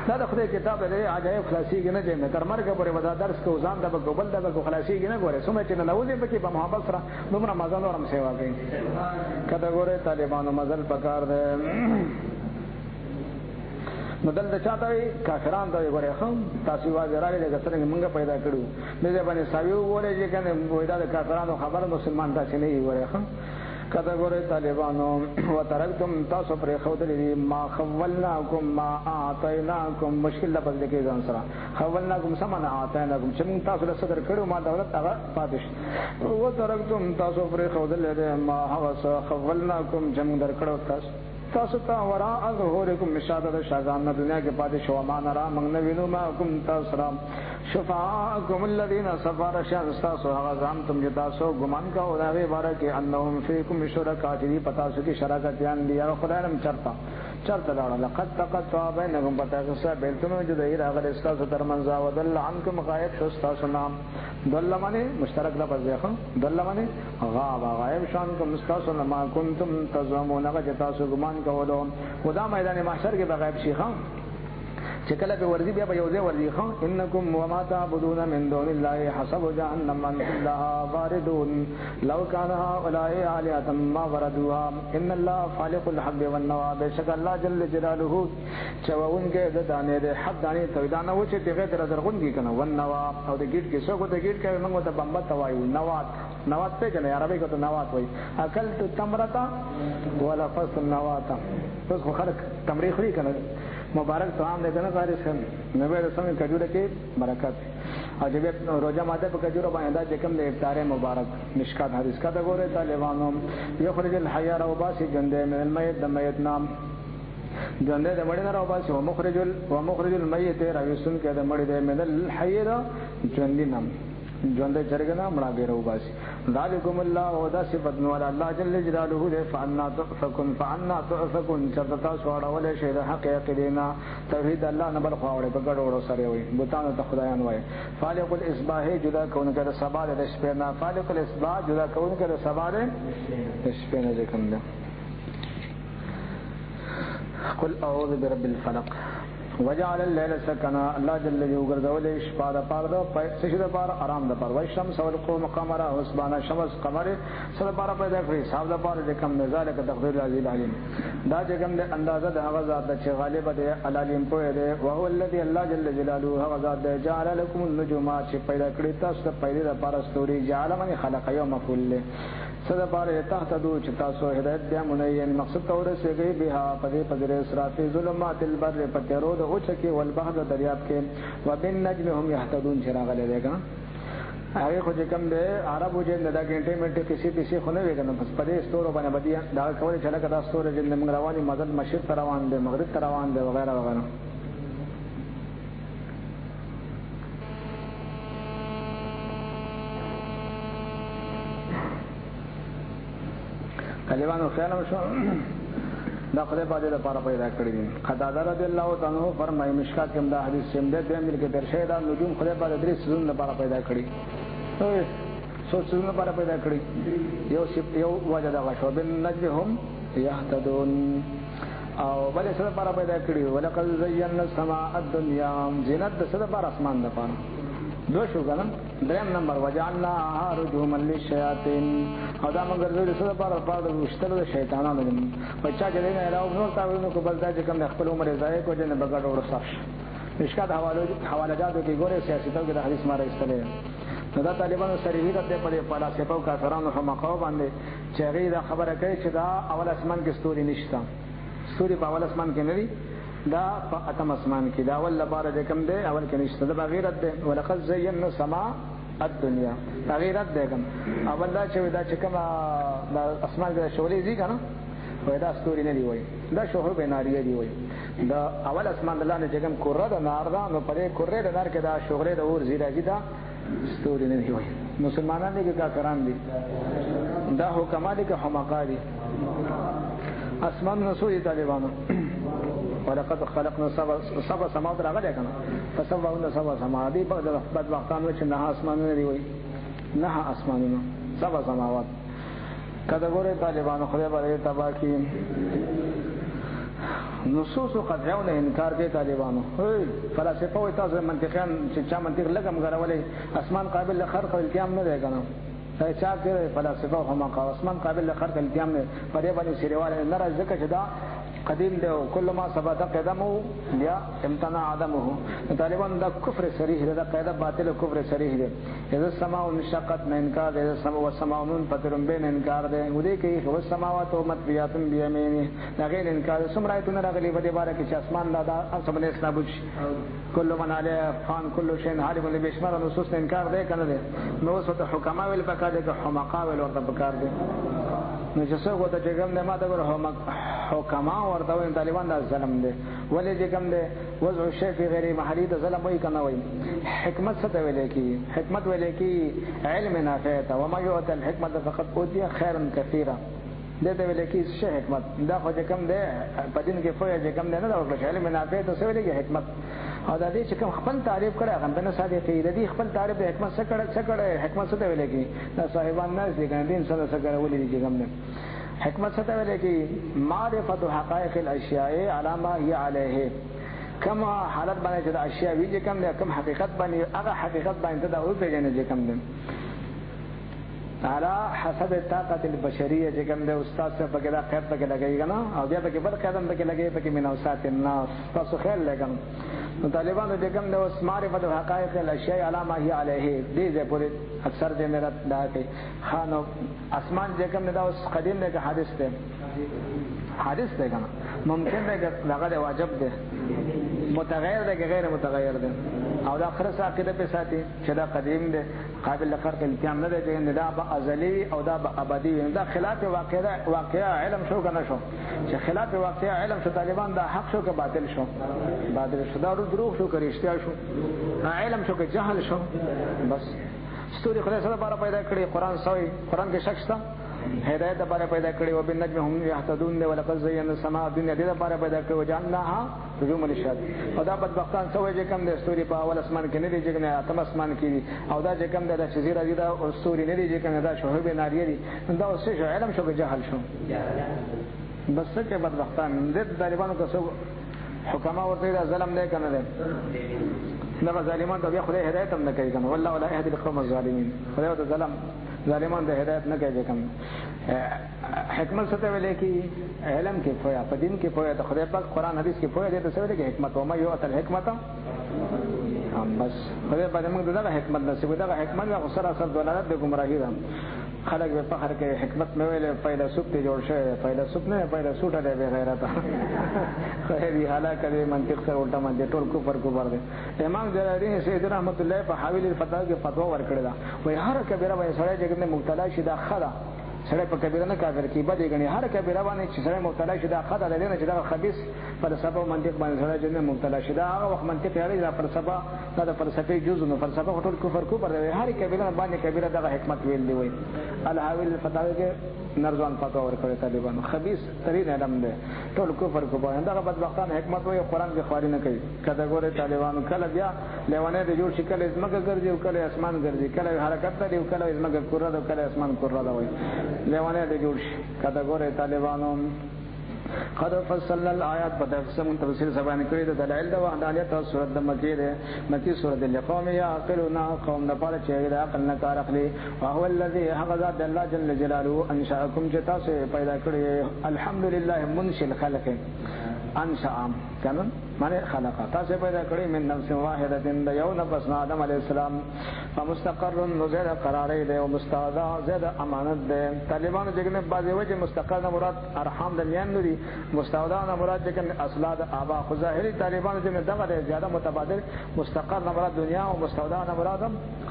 دا د خدای کتاب دی عجایب خلاصيږي نه دی تر مرګ پورې ودا درس کو ځان د بګوبل د بګو خلاصيږي نه ګوره سمه چې نه نوځي پکې په محبت سره دومره مزه نورم سیوا کوي کله ګوره طالبانو مزل پکار دی نو دلته چاته وي کافرانو ته ګوره هم تاسو واځي راغلي د څنګه موږ پیدا کړو دې باندې ساویو ګوره چې کنه وېدا د کافرانو خبره مسلمان تاسو نه ګوره هم کته ګوره طالبانو وترکتم تاسو پر خودلې ما خولناکم ما اعطیناکم مشکل لفظ کې ځان سره خولناکم سمنا اعطیناکم چې موږ تاسو له صدر کړو ما دولت هغه پاتش وترکتم تاسو پر خودلې ما هغه خولناکم چې موږ درکړو تاسو ته ورا ظهورکم مشاهده شاګان دنیا کې پاتې شو ما نرا موږ نه وینو ما کوم تاسو شفاعكم الذين سفر شان تاسو هغه ځان تم چې تاسو ګمان کا او هغه باره کې انهم فيكم شرکا چې پتا سو کې شراکت یان دی او خدای نم چرتا لاړه لقد تقطع بينكم بتاغسا بیلتنو چې دای راغله تاسو ترمنځ او دل عنكم غائب شو تاسو نام دل معنی مشترک لفظ دی دل معنی غائب شان کوم تاسو ما کنتم تزعمون هغه تاسو ګمان کولو خدا میدان محشر کې بغیب شيخان چې کله به ورځي بیا به یو ځای ورځي خو انکم وما تعبدون من دون الله حسب جهنم انتم لها واردون لو كان هؤلاء آلهة ما وردوها ان الله خالق الحب والنوى بشک الله جل جلاله چوون کې د دانې د حب دانې تویدانه و چې دغه در درغون کی کنه والنوى او د گیټ کې څوک د گیټ کې موږ ته بمبا توایو نوات څه کنه عربی کې ته نوات وای اکلت تمرتا ولا فص النواتا اوس خو خلک تمری خوري کنه مبارک طعام دې کنه غاری سم نبی رسول کجوره کې برکت او جب روزه ماده په کجوره باندې دا چې کوم د افطار مبارک مشکات حدیث کا د ګوره طالبانو یخرج الحي او باسی جنده من المیت د میت نام جنده د مړي نه راو باسی او مخرج المیت راوسن کې د مړي د من الحي د ژوندې نام ژوندې چرګنا مړه به راو باسی ذالکم الله او دا صفات نو الله جل جلاله دې فانا تؤفكون چرتا سوړه ولې شه د حق یقینا توحید الله نه بل خواړه په ګډوړو سره وي بوتانو ته خدایان وای خالق الاصباح جدا کون کړه سبا د شپه نه خالق الاصباح جدا کون کړه سبا د شپه نه ذکر ده قل اعوذ برب الفلق وجعل الليل سكنا الله جل جلاله ګرځول شپه د پاره د سجد پاره آرام د پاره وشم سول قوم قمر حسبانا شمس قمر سره پاره پیدا کړی صاحب د پاره د کم نزاله ک تقدیر العزیز العلیم دا چې کوم د اندازه د هغه ذات چې غالب دی العلیم په دی او هو الذي الله جل جلاله هغه ذات دی جعل لكم النجوم چې پیدا کړی تاسو د پیدا د پاره ستوري جعل من خلق یوم کل صدا بار تحتدو چې تاسو هدایت بیا منین مقصد تور سیږي بها پدې پدې اسراف ظلمات البر پترو د اوچ کې والبحر دریاب کې وبالنجم هم يهتدون چراغ لګا هغه خو چې کوم دی عربو چې دا ګنټه منټه کسی خو نه ویګنه بس پدې ستورو باندې بدیا دا کول چې لکه دا ستورو چې موږ رواني مدد مشرق روان دي مغرب روان دي وغیرہ وغیرہ طالبانو خیال وشو دا خدای په دې لپاره پیدا کړی دي قتاده رضی الله تعالی عنہ فرمایي مشکات کې دا حدیث سم ده د ملک درشه دا نجوم خدای په درې سيزونو لپاره پیدا کړی څو سيزونو لپاره پیدا کړی یو وجه دا شو بن نجهم يهتدون او بل څه لپاره پیدا کړی ولقد زينا السماء الدنيا زینت د څه لپاره اسمان لپاره دو شو کنه دریم نمبر وجعلنا رجوما للشياطين او دا موږ ګرځول څه لپاره پاره مشتل شیطانانو بچا چې نه راو نو تاسو نو کوبل دا چې کوم خپل عمر ضایع کو جن بغړ اور صح مشکات حواله جاتو کې ګوره سیاستو کې د حدیث ماره استلې دا طالبانو سریحي د په فلسفه او کافرانو هم مقاو باندې چې غي دا خبره کوي چې دا اول اسمان کې ستوري نشته ستوري په اول اسمان کې نه دي دا اتم اسمان کې دا اول لپاره د کوم دی اول کې نشته د بغیرت دی ولقد زینا السماء الدنيا بغیرت دی کوم اول دا چې دا چې کوم د اسمان کې شولې دي کنه وای دا ستوري نه دی وای دا شوهر بناریه دی وای دا اول اسمان دلانه چې کوم کره د نار دا نو پرې کره د نار کې دا شوهر د اور زیرا دي دا ستوري نه دی وای مسلمانان دي که کافران دي دا حکما دي که حمقا دي اسمان رسول طالبانو ولقد خلقنا سبع سماوات راغلی کنه فسوهن سبع سماوات دی په بدبختانو چې نه اسمانونه دی وای نه اسمانونه سبع سماوات کله ګوره طالبانو خدای باندې تبا کی نصوص قطعونه انکار کوي طالبانو فلسفه او تاسو منطقيان چې چا منطق لګم غراولې اسمان قابل لخرق القيام نه دی کنه دا چا کوي فلسفه هم اسمان قابل لخرق القيام نه پرې باندې سیرواله نه راځي چې دا قدیم دی کله ما ثبت قدمه یا امتناع عدمه طالبان دا کفر صریح دی دا قاعده باطل کفر صریح دی اذا السماء انشقت من انکار دی السماء والسماء منفطر بین انکار دی ودې کې هو السماوات مطویات بیمینه دا غیر انکار سمرایتونه راغلي په دې باره کې چې اسمان دا سم نه اسنابوش کله من علی فان کل شیء عالم بشمار نصوص انکار دی کنه دی نو اوس ته حکما ویل پکار دی که حمقا ویل ورته پکار دی نو چې څو ته چې کوم نه ماته ګره حکما ورته وین طالبان دا ظلم دی ولې چې کوم دی وضع الشیء فی غیر محلی ته ظلم وای کنه وای حکمت څه ته ویل کی حکمت ویل کی علم نافع ته و ما یؤت الحکمت فقط اوتی خیرا کثیرا دته ویل کی څه حکمت دا خو چې کوم دی په دین کې فویا چې کوم دی نه دا ورکړي علم نافع ته څه ویل کی حکمت او دا دې چې کوم خپل تعریف کړه هغه نه صادقې دې خپل تعریف د حکمت څخه کړه حکمت څه ته ویل کی دا صاحبان نه دي ګان دین سره څه کړه ولې دي کوم نه حکمت څه ته ویل کی معرفت حقائق الاشیاء على ما هي عليه کما حالت باندې چې د اشیاء وی چې کوم نه کوم حقیقت باندې هغه حقیقت باندې دا او پیژنې چې کوم نه على حسب طاقت البشريه چې کوم د استاد څخه پکې دا خیر پکې لګي کنه او بیا پکې بل قدم پکې لګي پکې منوسات الناس تاسو خیر لګم نو طالبانو چې کوم د معرفت حقائق الاشیاء على ما هي عليه دې ځې پورې اکثر دې میرا دا کې خانو اسمان چې کوم دا اوس قدیم نه حادث دی کنه ممکن دی هغه واجب دی متغیر دی غیر متغیر دی او دا خرص عقیده په ساتي چې دا قدیم دی قابل لخرق القيام نه دی چې دا به ازلی او دا به ابدي دا خلاف واقعه علم شو کنه شو چې خلاف واقعه علم شو طالبان دا حق شو که باطل شو دا دروغ شو که رښتیا شو علم شو که جهل شو بس ستوري خدای سره لپاره پیدا کړی قران سوی قران کې شک شته هدایت لپاره پیدا کړی او بالنجم هم يهتدون ولقد زينا السماء الدنيا دې لپاره پیدا کړی وجعلناها رجوما للشياطين او دا بدبختان سوی چې کوم د ستوري په اول اسمان کې نه دي چې نه اتم اسمان کې دي او دا چې کوم د جزیره دي دا ستوري نه دي چې کوم دا شهب ناریه دي دا اوس شو علم شو که جهل شو بس چې بدبختان دې طالبانو کو حکما ورته دا ظلم نه کنه دي دا ظالمان ته بیا خدای هدایت هم نه کوي کنه والله ولا يهدي القوم الظالمين خدای ته ظلم ظالمان ته هدایت نه کوي کوم حکمت څه ته ویل کی علم کې پوهه په دین کې پوهه ته خدای پاک قران حدیث کې پوهه دې ته څه ویل کی حکمت او ما یو اتل حکمت بس خدای باندې موږ دغه حکمت نصیب دغه حکمت او سره سره دلالت د گمراهی ده خلق به فخر کې حکمت مې ویل فیلسوف ته جوړ شوی فیلسوف نه فیلسوف ته به غیرت خیری حالکه منطق سره الټا باندې ټول کفر دی امام جلالی سید رحمت الله په حاویل الفتاوی کې فتوا ورکړه دا وای هر کبیره باندې سره چې مبتلا شي دا خلا سره په کبیره نه کافر کی بده غني هر کبیره باندې چې سره مبتلا شي دا خلا لري چې دا خبيث فلسفه او منطق باندې سره چې مبتلا شي دا هغه وخت منطق یې دا فلسفه دا فلسفه جزء نو فلسفه ټول کفر دی هر کبیره باندې کبیره دا حکمت ویل دی وای الحاویل الفتاوی کې نرزان فتوا ورکړه طالبانو خبيث ترين علم دی ټول کفر دا بدبختان حکمت وای قران کې خواري نه کوي کله ګوره طالبانو کله بیا لیوانه د جوړ شکل ازمکه ګرځي او کله اسمان ګرځي کله حرکت کوي او کله ازمکه کور دا کله اسمان کور دا وای لیوانه د جوړ شي کله ګوره طالبانو قد فصلنا الآيات بتفصيل تفصيل سبحان کړی د دلایل د وحدانیت او سورۃ د مکی سورۃ لقوم یعقلون قوم د پاره چې د عقل نه کار اخلي او هو الذي حقذا الله جل جلاله انشاءکم چې تاسو پیدا کړی الحمدلله منشئ الخلق انشاء کنه معنی خلق تاسو پیدا کړی من نفس واحده د یو نفس آدم علی السلام فمستقر نزل قرارې دی او مستودع زید امانت دی. طالبانو دغه بعضی وجه مستقر نه مراد ارحام د میان دي، مستودع نه مراد دغه اصلاد ابا. خو ظاهری طالبانو دغه دغه زیاده متبادل، مستقر نه مراد دنیا او مستودع نه مراد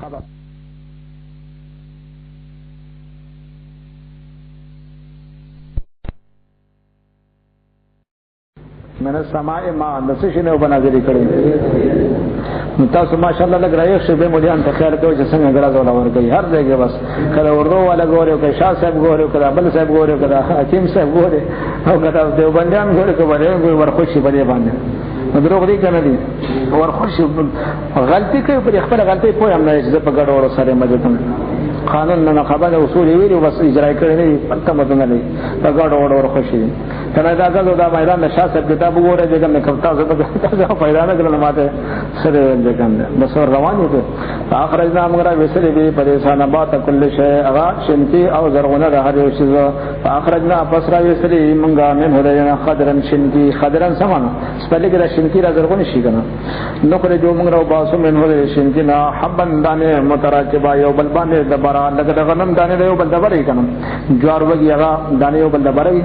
خبر. من السماء ما نسش نه وبنازل کړي. نو تاسو ماشاءالله لګ رايښ به مليان ته خیال کوي چې څنګه غراز ولا ورګي هر ځای کې بس کله ورو والا ګوري او کله شاه صاحب ګوري او کله بل صاحب ګوري او کله حکیم صاحب ګوري او کله دیوبندیان ګوري کوي ورخوشي په دې باندې. دروغ دي کنه دي ورخوشي غلطي کوي پر خپل غلطي پوي هم نه چې په ګډ ور سره مزه کوي. قانون نه خبره اصول ویلي بس اجرا کړی نه پته مزه نه لري په ګډ ور خوشي. کنه دا دا میدان نشه صاحب کتاب وګوره دغه نه کوم تاسو ته پیدا نه کړل ماته سره دغه بس روان دي. اخرجنا امغرا وسره به پریشان بات کل شی اغا شنتی او زرغونه د هر یو شی. اخرجنا پسرا وسره منګه من هره خضرن شنتی خضرن سمانه سپلګ را شنتی را زرغونه شي کنه نو کړه جو منګرا باسو من هره شنتی نا حبن دانه متراکبا یو بل باندې دبر لکه د غنم دانه یو بل دبرې کنه جوار وګي هغه دانه یو بل دبرې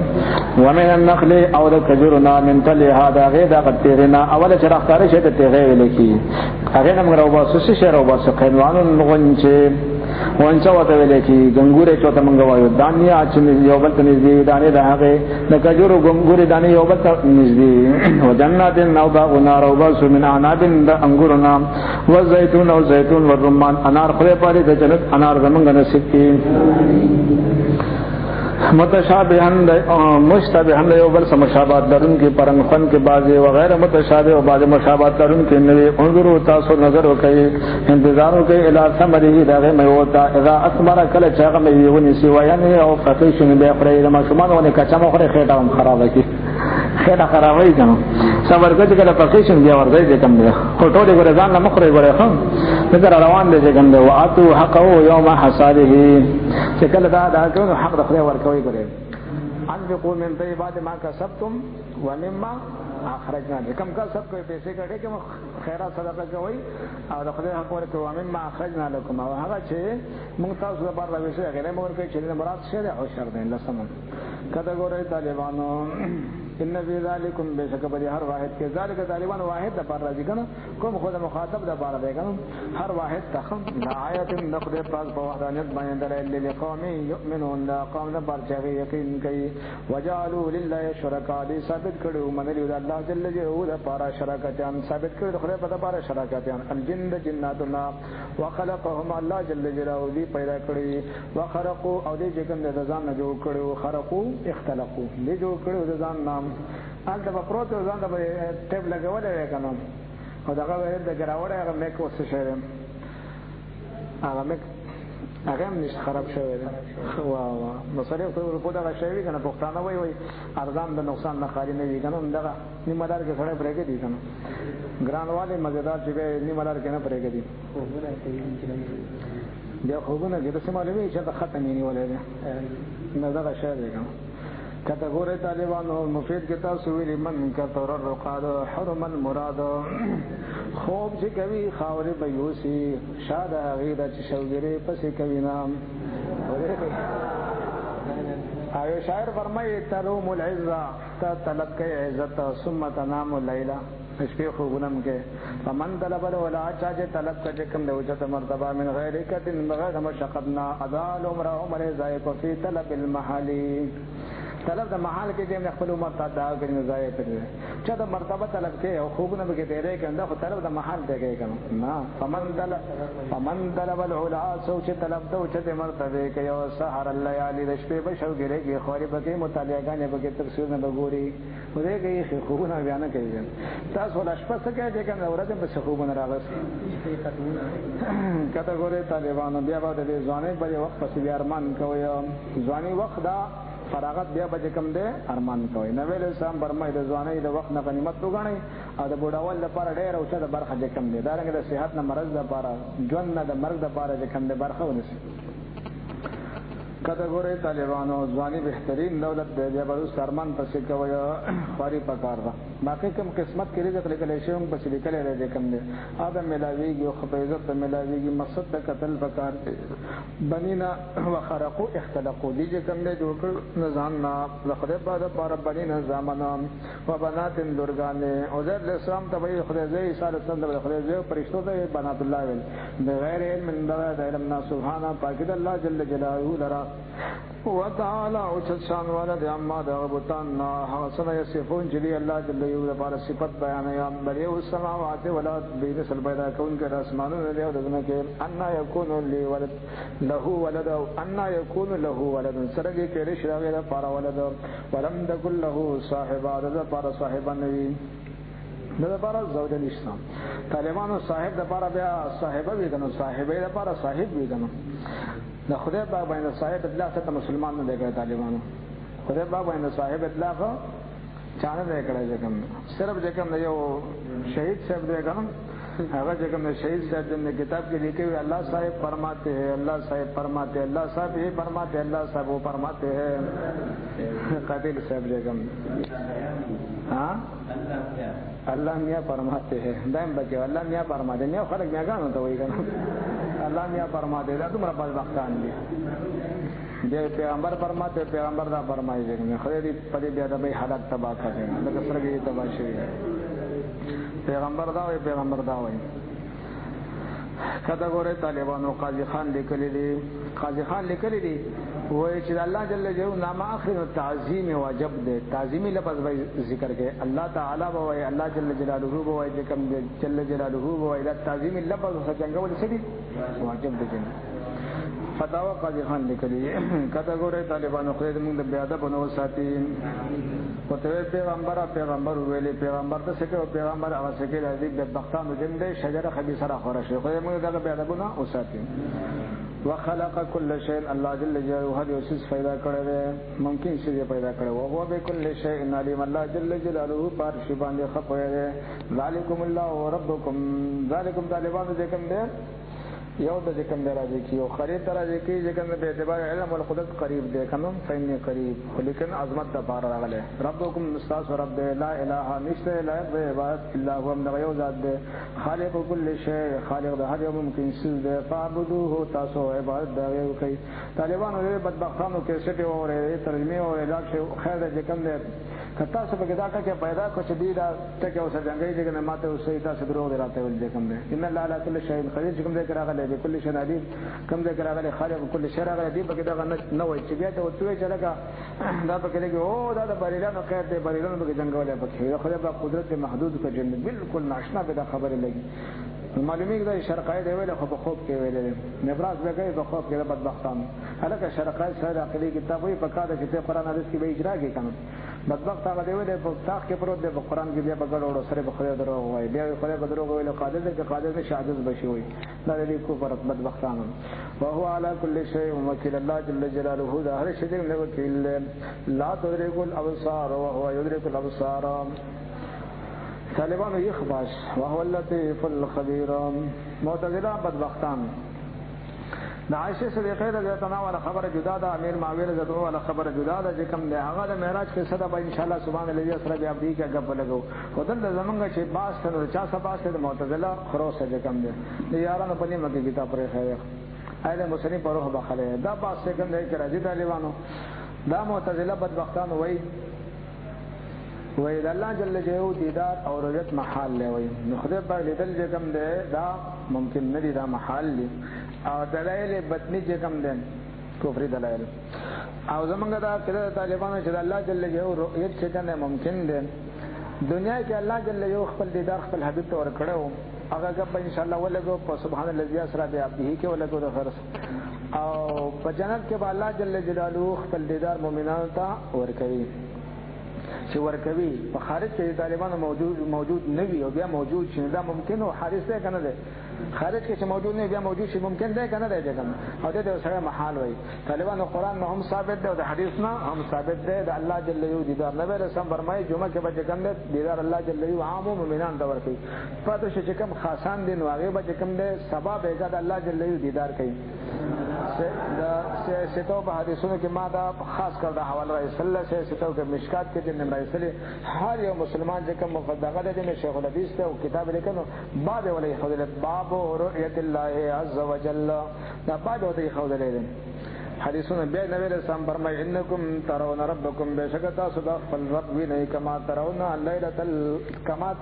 ومن النخل او د کجورنا من تل هذا غدا قتیرنا اول چرخ کار شه ته غې لکی هغه نم غرو باسو شه رو باسو قینوانو غنچه وانچا وته لکی ګنګوره چوته منګ وایو دانیا چې یو بل ته نږدې دانه ده هغه د کجورو ګنګوره دانه یو بل ته نږدې و جنات نوبا ونار وباسو من عناب د انګورنا و زيتون او زيتون و رمان انار خله پاره د جنت انار زمنګ نصیب کی متشابهن مشتبهن یو بل سم مشابهت درون کې پرنګ فن کې بعضي و غیر متشابه او بعضي مشابهت درون کې نوې انظروا تاسو نظر وکړئ انتظار وکړئ الی ثمره دغه مې وتا اذا اثمر کله چې هغه مې ونی سی وایي او فقیشن به خړې ما شومان ونه کچا مخره خېټه هم خرابه کی خېټه خرابوي کنه صبر کړئ کله فقیشن بیا ورځي دې کم دی ټوټه دې ګره ځان نه مخره ګره خو نظر روان دې څنګه دی واتو حقه یوم حصاده چې کله دا کوم حق د خدای ورکوي ګره انفقوا من طيبات ما كسبتم ومما اخرجنا لكم کسب کوئی پیسې کړي کوم خیرات صدقه کوي او د خدای حق ورکوي ومما اخرجنا لكم او هغه چې موږ تاسو لپاره راوښه غیر موږ کوي چې مراد شه او شر دین لسمن کته ګورې طالبانو ان فی ذالکم بشک بری هر واحد کې ذالک طالبان واحد د پر راځي کنه کوم خود مخاطب د بار دی کنه هر واحد تخم آیات نقد پاک په وحدانیت باندې دلایل لقوم یؤمنون دا قوم د پر چې یقین کوي وجعلوا لله شرکاء دې ثابت کړو منلو د الله جل جلاله د پر شرکتان ثابت کړو خدای په پر شرکتان الجن جناتنا وخلقهم الله جل جلاله دې پیدا کړی وخرقوا او دې چې کوم د ځان نه جوړ کړو خرقوا اختلقوا دې جوړ کړو د ځان نام انت په پروت ځان د ټیب لګولې کنه او دا هغه د ګراوړې هغه مې کو څه شوی هغه مې هغه نش خراب شوی دی واه نو سره په دا شوی کنه پښتانه وای ارزان د نقصان نه خالي نه وي کنه دا نیمه دار کې سره پرېګې دي کنه ګرانواله مزیدار چې نیمه دار کې نه پرېګې دي بیا خوبونه کې د سمالوي چې د ختم یې نیولې ده نو دا شوی دی کنه کتګورې طالبانو مفید کې تاسو ویلي من کتر الرقاد حرم المراد خوب چې کوي خاورې به یوسي شاده غیره چې شوګره پسې کوي نام آیو شاعر فرمایي تروم العزه طلب کوي عزت ثم تنام الليله شپې خوبونم کې فمن طلب ولا چا چې طلب کوي کوم د وجه مرتبه من غیر کتن بغیر مشقتنا اذال عمره عمر ذائق فی طلب المحالي طلب د محل کې د خپل عمر ته دا غوړي نه ځای کړی چې دا مرتبه طلب کې او خوبونه به کې تیرې کنده خو طلب د محل ته کې کنه نه فمن طلب العلا سوچ طلب ته چې مرتبه کې او سحر الليالي د شپې به شوګره کې خوري به کې مطالعه غانې به کې تفسیر نه بګوري ورې کې خوبونه بیان کوي تاسو لا شپه څه کې کنه ورته به خوبونه راغلي کته ګوره طالبانو بیا به د ځواني په وخت په ارمان کوي ځواني وخت دا فراغت بیا به کوم دی ارمان کوي نبی له سلام برمای د ځواني د وخت نه غنیمت وګڼي او د بوډاول لپاره ډېر او څه د برخه د کم دی دا رنګ د صحت نه مرز لپاره ژوند نه د مرګ لپاره د کم دی برخه ونیسي کته ګوره طالبانو ځواني بهترین دولت دی بیا به ارمان پسې کوي خاري پکار ده باقي کوم قسمت کې رزق لیکل شي هم بس لیکل لري کوم دی ادم ملاویږي او خپل عزت ملاویږي مقصد د قتل پکار بنینا وخرقوا اختلقوا دي چې کوم دی جوړ کړ نظام نا لخره بعد پر بنینا زمانه وبنات درګانه عزير الاسلام ته وي خدای زي عيسى السلام ته خدای زي فرشتو ته بنات الله ویل بغیر علم من د علم سبحانه پاک الله جل جلاله لرا وتعالى وشان ولد اما دغبتان حسن يصفون جلي الله جل جلاله پر صفت بیان یا بری السماوات والارض بينسل پیدا کون کے اسمانوں نے اور دنیا کے ان يكون لي ولد له ولد ان يكون له ولد سرگی کے رشاوی دا پر ولد ولم تكن له صاحب دا پر صاحب نبی دا پر زوج الاسلام طالبانو صاحب دا پر بیا صاحب وی کنه صاحب دا پر صاحب وی کنه دا خدای پاک باندې صاحب اطلاق ته مسلمان نه دی طالبانو خدای پاک باندې صاحب اطلاق چانه دی کړی کوم صرف کوم یو شهید صاحب دی کوم هغه کوم شهید صاحب د کتاب کې لیکي الله صاحب فرماتے ہیں اللہ صاحب فرماتے ہیں اللہ صاحب یہ فرماتے ہیں اللہ صاحب وہ فرماتے ہیں قاتل صاحب کوم ہاں اللہ میاں فرماتے ہیں دائم بچے اللہ میاں فرماتے ہیں خلق میاں گانو تو وہی کرنا اللہ میاں فرماتے ہیں تمہارا پاس وقتان دی بیا پیغمبر فرماتے پیغمبر دا فرمائی دے خدای پدې بیا د به حالت تباہ کړي لکه سرګي تباہ شي پیغمبر دا وي پیغمبر دا وي کدا ګوره طالبانو قاضي خان لیکلي دي قاضي خان لیکلي دي وای چې الله جل جلاله نام اخر تعظیم واجب دے تعظیمی لفظ به ذکر کې الله تعالی وای الله جل جلاله وای چې کوم جل جلاله وای دا تعظیم لفظ څنګه ولې واجب دي فتاوا قاضي خان لیکلي کدا ګوره طالبانو خو دې موږ د بیا ادب نو ساتي ورته پیغمبر ویلي پیغمبر ته څه پیغمبر هغه څه کې راځي د بختانو جنده شجره خبيثه را خورش خو موږ دغه بیا ادب نو ساتي وخلق كل شيء الله جل جلاله هر یو څه پیدا کړی دی ممکن شي پیدا کړی او هو بكل شيء عليم الله جل جلاله پر شی باندې خپوی دی ذالکم الله ربکم ذالکم طالبانو دې کوم دی یو د کوم درجه کې یو خرید درجه کې چې کوم به اعتبار علم او قدرت قریب دی کوم فین قریب لیکن عظمت د بار راغله ربکم استاذ رب لا اله نشته لا عبادت الا هو یو ذات دی خالق كل شيء خالق د هر یو ممکن شی دی فعبدوه تاسو عبادت دی کوي طالبانو دې بدبختانو کې سټي اوره ترجمه او علاج خیر د کوم دی کتا څه بګدا کا پیدا کو چې دی دا ټکه اوسه څنګه چې نه ماته اوسه تاسو درو دراته ول دې کوم دی ان الله على كل شيء قدير کوم دې کراغله دې كل شيء عليم کوم دې کراغله خالق كل شيء راغله دې بګدا نه وای چې بیا ته وڅوي چې لکه دا پکې لګي او دا د بریلانو خیر دې بریلانو بګ څنګه پکې خدای په قدرت محدود په جن بالکل ناشنا به دا خبره لګي معلومیږي دا شرقای دی ویل خو په خوب کې ویل نبراس به کوي په خوب کې د بدبختانو هلکه شرقای سره عقلي کتاب وي په کاده چې قرآن حدیث کې به اجرا کې کنه بدبخت هغه دی ویل په تاخ کې پروت دی په قرآن کې بیا په ګډوډ سره په خدای درو وای بیا خدای په درو ویل قادر دی چې قادر نه شهادت بشي وي دا دې کو پر بدبختانو وهو على كل شيء وكيل الله جل جلاله دا هر شي دې له وکیل لا تدرك الابصار وهو يدرك الابصار طالبانو یخباش وهو اللطیف الخبیر معتزله بدبختان د عائشه صدیقه رضی الله عنها خبر جدا ده امیر معاویه رضی الله عنه خبر جدا ده چې کوم له هغه د معراج کې صدا به ان شاء الله سبحان الذي اسرا بعبده کې غب لګو خدای د زمونږ چې باس ته چا سبا ته معتزله خروسه چې کوم ده د یارانو په نیمه کې کتاب پرې خیر ایله مسلم په روح بخله دا باس څنګه ده چې راځي طالبانو دا معتزله بدبختان وای وای د الله جل جلاله دیدار او رؤیت محال له وای نو خدای په لیدل چې کوم ده دا ممکن نه دی دا محال دی او دلایل بطنی چې کوم ده کفر دلایل او زمونږ دا کله طالبانو چې الله جل جلاله رؤیت چې کنه ممکن ده دنیا کې الله جل جلاله خپل دیدار خپل حبیب ته ور کړو هغه په ان شاء الله ولګو په سبحان الذي اسرا بعبده کې ولګو د فرض او په جنت کې به الله جل جلاله خپل دیدار مؤمنانو ته ور کوي چې ورکوي په خارج کې طالبانو موجود نه وي او بیا موجود شي دا ممکن او حادث ده کنه ده خارج کې چې موجود نه بیا موجود شي ممکن ده کنه ده کنه او دې سره محال وي طالبانو قرآن نه هم ثابت ده او د حدیث نه هم ثابت ده د الله جل جلاله دیدار نبی رسول فرمایي جمعه کې به کنه دیدار الله جل جلاله عام مومنان دا ورکوي پاتې چې کوم خاصان دین واغې به کوم ده سبب هغه د الله جل جلاله دیدار کوي د سیاستو په حدیثونو کې ما دا خاص کر دا حواله راځي صلی الله علیه وسلم کې مشکات کې د راځي هر یو مسلمان چې کوم مفدغه ده د شیخ الحدیث ته او کتاب لیکنو باب ولې خدای باب رؤیت الله عز وجل دا باب ولې خدای حدیثونه بیا نبی رسول فرمای انکم ترون ربکم بشکتا صدا خپل رب ویني کما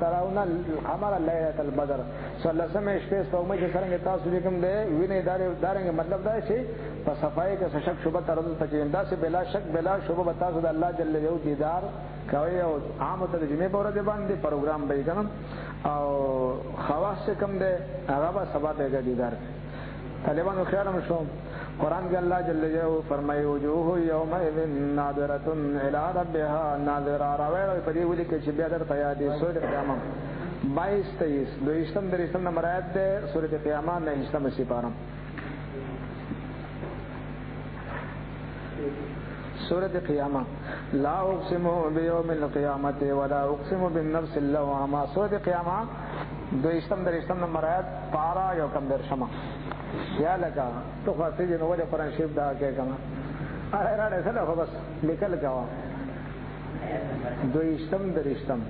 ترون القمر ليله البدر صلی الله علیه وسلم شپه سپوږمۍ چې څنګه تاسو کوم دی ویني دارنګ مطلب دا شي په صفای کې شک شوبه ترون ته دا سه بلا شک بلا شوبه تاسو د الله جل جلاله دیدار کوي او عام ترجمه په ورته باندې پروګرام به کوم او خواص کم دی هغه به سبا به دیدار طالبانو خیال مشو قرآن کے اللہ جل جلالہ فرمائے وجوہ یومئذ ناظرۃ الی ربها ناظرہ راوی پدی ولی کہ چھ بیادر تیادی سورۃ قیامہ 22-23 دویشتم دریشتم نمبر آیت ہے سورۃ قیامہ میں ہشتم سپارہ سورۃ قیامہ لا اقسم بیوم القیامت ولا اقسم بالنفس اللوامہ سورۃ قیامہ دویشتم دریشتم نمبر آیت پارا یوکم درشمہ یا لگا تو خاصی جنو وجہ قرآن شریف دا کہے کنا ارادہ سلا خو بس لکل کوا دویشتم دریشتم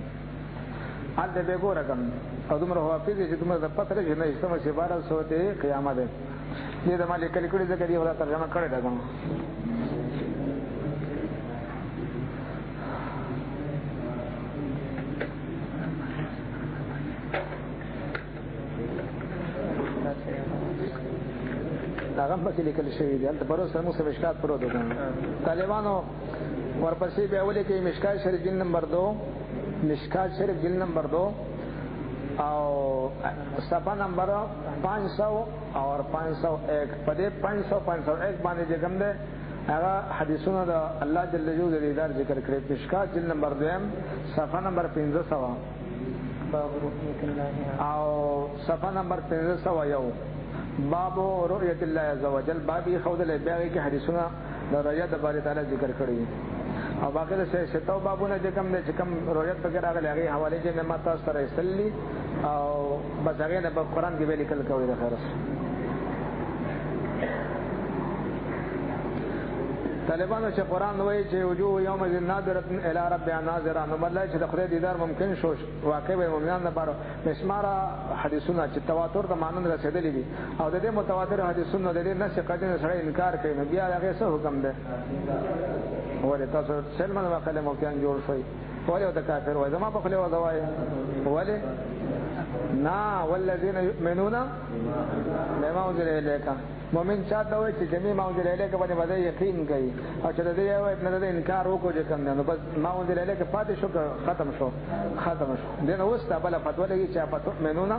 حال دے بے گو رکم او دمر حافظی چی دمر دا پتر جنو اشتم سبارہ سوتے قیامت ہے یہ دا مالی کلی کلی ذکر یہ خدا ترجمہ کرے دا کنا هغه په لیکل شوی دی د پروس سره موږ مشکات پرو دوه طالبانو ورپسې به اولې کې مشکات شریف جلد نمبر 2 مشکات شریف جلد نمبر 2 او صفحه نمبر 500 اور 501 په دې 501 باندې چې کوم ده هغه حدیثونه د الله جل جلاله دیدار ذکر کړی مشکات جلد نمبر 2 صفحه نمبر 500 او صفحه نمبر 501 باب رؤیت الله عز وجل بابی خود له بیاغي کې حدیثونه د رؤیت بارے تعالی ذکر کړی او باقی د شتو بابونه چې کوم د کوم رؤیت وغیرہ هغه هغه حواله چې ما تاسو سره استلی او بس هغه نه په قران کې ویل کول کوي د خیر طالبانو چې قران وایي چې وجوه یوم الناظره الی ربها ناظره نو مطلب چې د خدای دیدار ممکن شو واقع به مؤمنان لپاره مشماره حدیثونه چې تواتر د مانند رسیدلې دي او د دې متواتر حدیثونو د دې نس قدین سره انکار کوي نو بیا هغه څه حکم ده ولې تاسو سلمان واقعه ممکن جوړ شوی ولې د کافر وای زما په خله وځوای ولې نا والذین یؤمنون بما انزل الیک مومن چاته وای چې جميع ما انزل الیک باندې یقین کوي او چې د دې وای نه د انکار وکړي چې کوم نو بس ما انزل الیک پاتې شو ختم شو دنه وسته بل فتوا لګي چې پاتو منونه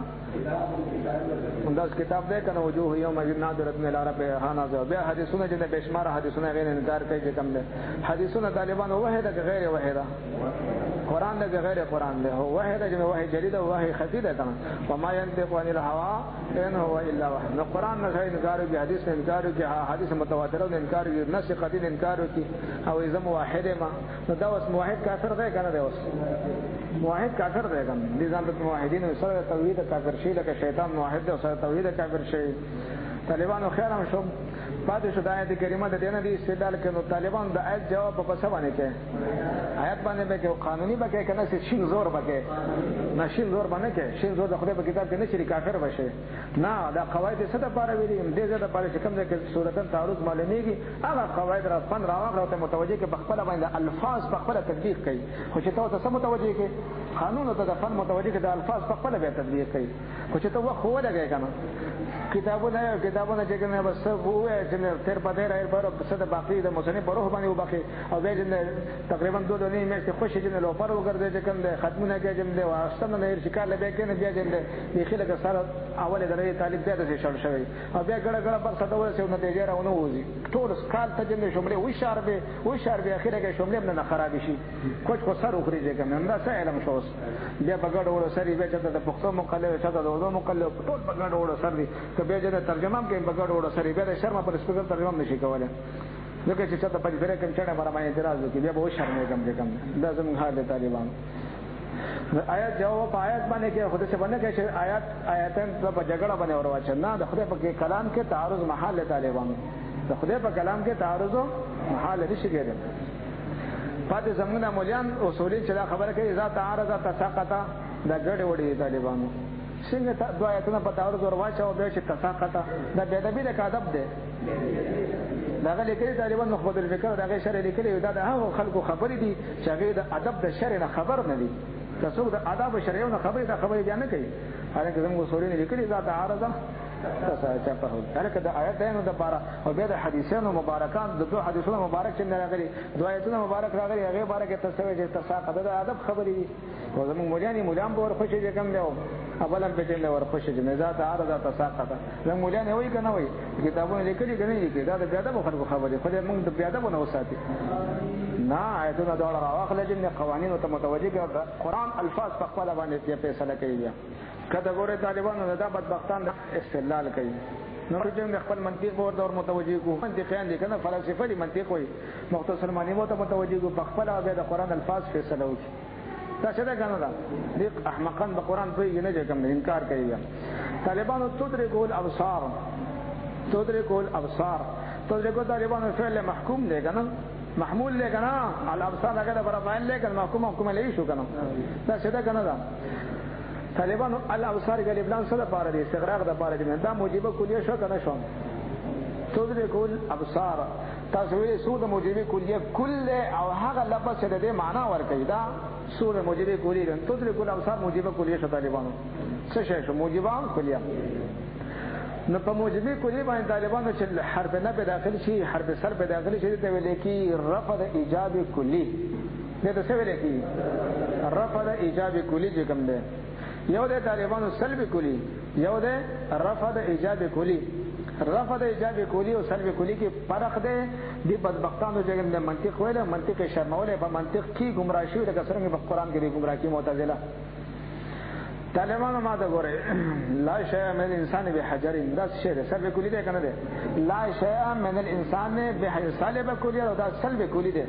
انداز کتاب دې کنه وجوه یوم نادرت من العرب هانازه بیا حدیثونه چې بشمار حدیثونه غیر انکار کوي چې کوم ده حدیثونه طالبان وحده غیر وحده قرآن ده غیر قرآن ده هو واحد جو واحد جديد او واحد خفي ده كمان وما ينطق عن الهوى ان هو الا وحي نو قرآن نه انکار کوي حدیث نه انکار کوي حدیث متواتر نه انکار کوي نص قدیم انکار کوي او اذا واحد ما نو دا اوس واحد کافر ده کنه ده اوس واحد کافر ده کنه دي ځان ته موحدین سره توحید کافر شي لکه شیطان موحد ده سره توحید کافر شي طالبانو خیر هم شو پاتې شو د آیت کریمه د دینه دی استدلال کړي طالبان د آیت جواب په څه باندې کې آیت باندې به کې قانوني به کې کنه چې شین زور به کې نشین زور باندې کې شین زور د خدای په کتاب کې نشي کافر بشي نه دا قواعد څه د پاره ویلي دې زده پاره چې کوم ځکه صورتن تعرض معلومیږي هغه قواعد را فن راغره ته متوجه کې بخپل باندې الفاظ بخپل تطبیق کوي خو چې ته څه متوجه کې قانون ته د فن متوجه کې د الفاظ بخپل به تطبیق کوي خو چې ته وخت ولګي کنه کتابونه چې کنه بس وې چې تر پدې راځي پر څه د باقي د مصنف په روح باندې وبخي او به تقریبا 2.5 میاشتې خوشي جن لو پر وګرځي چې کوم د ختمونه کې جن د واستنه نه ارشکار لبه کې نه بیا جن د خلک سره اوله درې طالب بیا د شړ شوی او بیا ګړه په څه ډول څه نتیجه راونه وځي ټول کال ته جن شمله وې شاربه اخره کې شمله نه خراب شي کوڅ کو سر وخري چې کوم دا څه علم شوس بیا بغړ وړو سری به چې د پښتو مقلب چې د اردو مقلب ټول بغړ وړو سر دي ته به جن ترجمه کې بغړ وړو سری به شرم پر سپیکر ترجمه نشي کولای لکه چې څه په دې کې چړې مره باندې اعتراض وکړي بیا به شرمې کم دې کم دا زموږ حال دی طالبان آیات جواب آیات باندې کې خود څه باندې کې آیاتن په جګړه باندې ورواچ نه د خدای په کلام کې تعارض محل طالبان د خدای په کلام کې تعارض محال نشي کېدای. پاتې زمونږ مولیان اصولي چې دا خبره کوي اذا تعارض تساقط دا ګډ وړي طالبانو څنګه دوه آیتونه په تعارض ور واچو بیا چې تساقط دا بیا د بیل ادب دی دا غلي کوي طالبان مخبد الفکر دا غي شرع لیکلي دا د هغه خلکو خبرې دي چې هغه د ادب د شرع نه خبر نه دي تاسو د آداب شرعي نه خبرې دا خبرې بیان نه کوي هغه زموږ اصولي لیکلي دا تعارض تساقط هلکه د آیتونو د بارا او بیا د حدیثونو مبارکان د دوه حدیثونو مبارک چې راغلي دوه آیتونو مبارک راغلي هغه بارکه تسوي چې تساقط د ادب خبرې دي او زموږ مولان به ورخوشي چې کوم دی اولا په دې له ورخوشي چې ذات عارضه تساقط زموږ مولان وایي کنه وایي کتابونه لیکلي کنه لیکلي دا د ادب خلکو خبرې خو دې موږ د ادب نه وساتي نه آیتونه دا راواخل چې قوانین ته متوجه قرآن الفاظ په خپل باندې فیصله کوي کله ګوره طالبانو دا بدبختان استدلال کوي نو چې خپل منطق ورته متوجه کو منطقيان دي کنه فلسفه دي منطق وي مختصر معنی مو ته متوجه کو په خپل او د قرآن الفاظ فیصله وکړي دا څه ده کنه دا دې احمقان په قرآن په یې نه کوم انکار کوي طالبانو تدرکو الابصار تدرکو طالبانو فعل محکوم دی کنه محمول دی کنه الابصار هغه پر فاعل لیکن محکوم لې شو کنه دا څه ده کنه دا طالبانو الابصار غلیب لان سره پاره دي استغراق د پاره دي دا موجبه کلیه شو کنه شو تدرکو الابصار تاسوی سود موجبه کلیه کل او هغه لفظ چې د معنا ور کوي دا سود موجبه کلیه تدرکو الابصار موجبه کلیه شو طالبانو څه شی شو موجبه کلیه نو په موجبه کلیه باندې طالبانو چې حرف نه په داخل شي حرف سر په داخل شي ته ویل کی رفع د ایجاب کلی دې څه ویل کی رفع د ایجاب کلی چې کوم ده یو د طالبانو سلب کلی یو د رفع د ایجاب کلی رفع د ایجاب کلی او سلب کلی کې فرق دی د بدبختانو چې د منطق ویل منطق شرموله په منطق کې گمراه شوی د کسرنګ په قران کې د گمراه کی معتزله طالبانو ما ته ګوره لا شیء من الانسان بحجر دا شی ده سلب کلی ده کنه ده لا شیء من الانسان بحجر سلب کلی او دا سلب کلی ده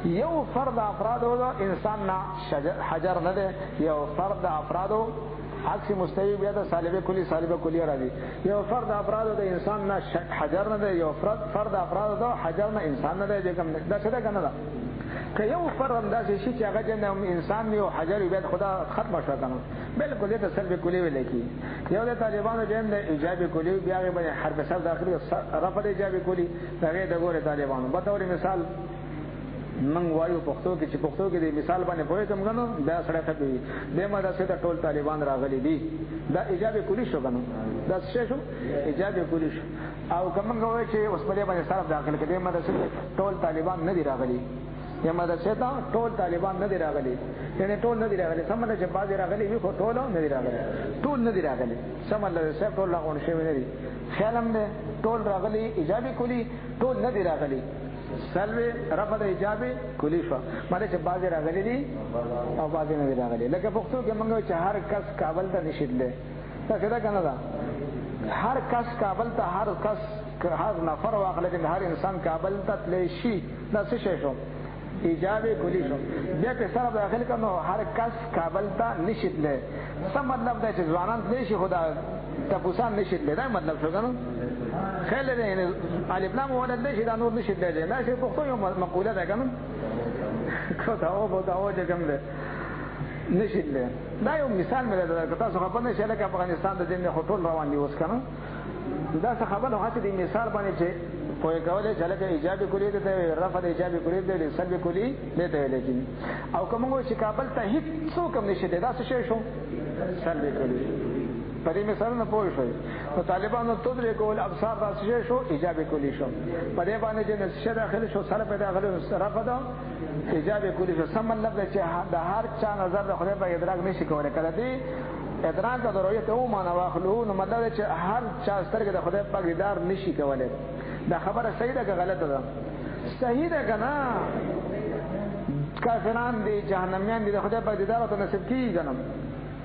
یو فرد افراد او انسان نه حجر نه ده یو فرد افراد عکس مستوی بیا د سالبه کلی راځي یو فرد افراد د انسان نه حجر نه ده یو فرد افراد د حجر نه انسان نه ده کوم دا څه ده کنه دا که یو فرد انداز شي چې هغه جن انسان یو حجر بیا خدا ختم شو کنه بالکل دې سلب کلی ویل کی یو د طالبانو جن د ایجاب کلی بیا به حرف سر داخلي رفع د ایجاب کلی هغه د ګوره طالبانو په تور مثال من وایو پښتو کې چې پښتو کې د مثال باندې پوهه کوم غنو دا سره ته دی د مدرسې د ټول طالبان راغلي دي دا ایجاب کلی شو غنو دا څه شو ایجاب کلی شو او کوم غوي چې اوس په دې باندې صرف داخل کې د مدرسې ټول طالبان نه دي راغلي یا مدرسې ته ټول طالبان نه دي راغلي یعنی ټول نه دي راغلي سمونه چې بعضی راغلي وي خو ټول نه دي راغلي ټول نه دي راغلي سمونه چې ټول راغون شي نه دي خیالم ده ټول راغلي ایجاب کلی ټول نه دي راغلي سلوی رفع د ایجاب کلی شو معنی چې بعضی راغلي دي او بعضی نه دي راغلي لکه پښتو کې موږ چې هر کس کابل ته نشیدله دا څه ده کنه دا هر کس کابل ته هر کس هر نفر واخله چې هر انسان کابل ته تللی شي دا څه شی شو ایجاب کلی شو بیا په سره داخل کنو هر کس کابل ته نشیدله څه مطلب دا چې ځوانان نشي خدا تاسو نشیدله دا مطلب شو کنه خیال دی یعنی الف لام ولد نشي دا نور نشیدله دا چې پښتو یو مقوله ده کنه کوته او چې کوم ده نشیدله دا یو مثال مې درته تاسو خبر نه شئ لکه افغانستان د دین خطر روان دي اوس کنه دا څه خبره هڅه دي مثال باندې چې کوی کوله چې لکه ایجاب کلی ته رفع د ایجاب کلی ته سلب کلی نه ته لیکن او کومه چې کابل ته هیڅ څوک هم نشي دا څه شو سلب کلی په دې مثال نه پوه شئ نو طالبانو تدرکو الابصار دا څه شو ایجاب کلی شو په دې باندې چې نشه داخل شو سره په داخل رفع دا ایجاب کلی شو سم مطلب چې د هر چا نظر د خدای په ادراک نشي کولای کله دې ادراک د رؤیت او معنا واخلو نو مطلب چې هر چا سترګې د خدای په دیدار نشي کولای دا خبره صحیح ده که غلطه ده صحیح ده کنه کافران دي جهنميان دي خدای په دیدار ته نصیب کیږي کنه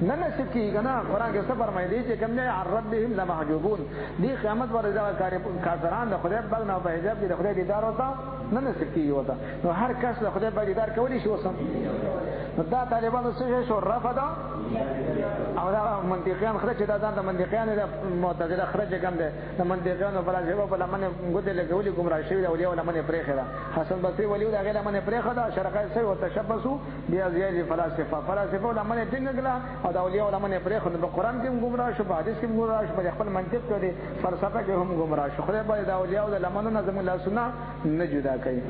نه نصیب کیږي کنه. قران کې څه فرمایي دی چې کوم نه عن ربهم لمحجوبون، دی قیامت ورځ کافران د خدای په نه په حجاب کې د خدای دیدار وتا نه نصیب کیږي وتا. نو هر کس د خدای په دیدار کولی شي وسم. نو دا طالبانو څه شو رفض او دا منطقيان خرج دا د منطقيان د معتزله خرج کوم ده د منطقيان په لږه په لمنه ګوتې لګولي ګمراه شوی او له لمنه پرېخه ده. حسن بصري ولي دا غیر لمنه پرېخه ده. شرقای سوی او تشبثو بیا زیاد فلسفه لمنه ټینګلا او دا ولي لمنه پرېخه د قران کې ګمراه شو، په حدیث کې ګمراه شو، په خپل منطق کې دي فلسفه کې هم ګمراه شو. خدای به دا ولي او د لمنه نظم الله سنت نه جدا کوي.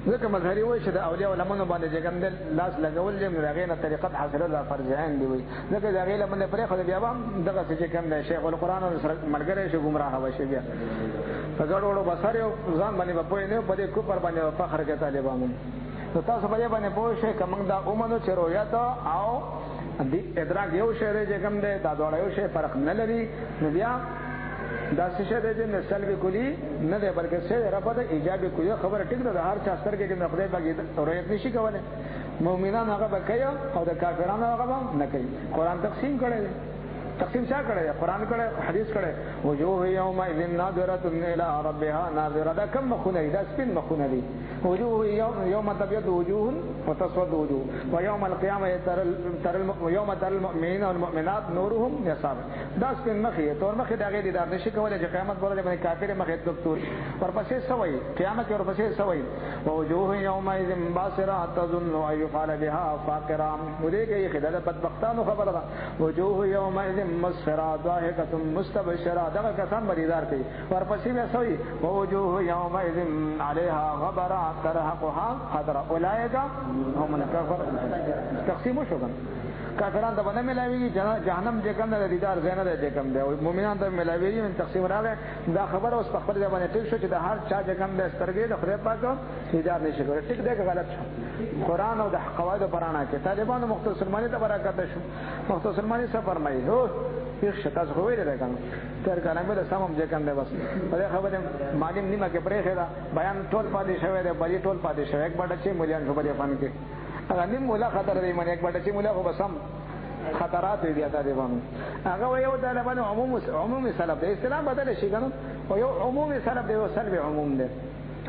ځکه مظهری وایي چې د اولیاء او لمنو باندې جګم د لاس لګول دي هغه نه طریقت حاصله د فرض عین دی وي. ځکه دا غیله باندې پرې خو بیا هم دغه څه کوم د شیخ القرآن او ملګری شي گمراه وشي بیا فګړ وړو بساره ځان باندې په پوهې نه په دې کوپر باندې فخر کې طالبانو. نو تاسو باندې پوه شئ کوم دا اومنو چې رؤیت او د ادراک یو شی دی چې کوم دی دا ډول یو شی فرق نه لري. نو بیا دا څه شی دی چې سلب کلی نه دی بلکې څه رفض ایجاب کلی. خبره ټیک ده هر چا سترګې کې خدای باندې رؤیت نشي کولای. مؤمنان هغه به کوي او د کافرانو هغه نه کوي. قران تقسیم کړي، تقسیم څه کړي؟ قران کړي، حدیث کړي. وجوه یومئذ ناظره الى ربها ناظره. دا کوم مخونه دي؟ دا سپین مخونه دي. وجوه يوم تبيض وجوه وتسود وجوه ويوم القيامه يوم ترى المؤمنين والمؤمنات نورهم يسار. دا سپین مخې تور مخې دا غي دار نشي کولای چې قیامت ورځ باندې کافر مخې دکتور ورپسې سوي قیامت ورپسې سوي. وجوه يومئذ باسره تظن ان يفعل بها فاقرا. ودې کې خدای بدبختانو خبره. وجوه يومئذ مسفرا ضاحكه مستبشره. دا کسان بریدار کوي ورپسې سوي. وجوه يومئذ عليها غبره ترهقها قدر اولئک هم الكفر. تقسیم شو کنه. کافرانو ته باندې ملاوي جهنم چې کوم د دیدار زینه ده چې کوم دی مؤمنان ته ملاوي من تقسیم راغی. دا خبر اوس په خپل ځبانه ټیک شو چې د هر چا چې کوم د سترګې د خدای پاک دیدار نشي کولای. ټیک دی که غلط شو؟ قران او د قواعد پرانا کې طالبانو مختصرمانی ته برکت شو. مختصرمانی څه فرمایي؟ هو یو شتا څه ویل ده کنه تر کلمه د سمم چې کوم دی بس په خبره معلم نیمه کې پرې خدا بیان ټول پاتې شوی دی بلی ټول پاتې شوی یک باندې چې مليان خو په فن کې هغه نیم مولا خطر دی من یک باندې چې مولا خو بسم خطرات دی طالبانو. هغه یو طالبانو عمومي سلب دی اسلام بدل شي کنه او یو عمومي سلب دی او سلب عموم دی.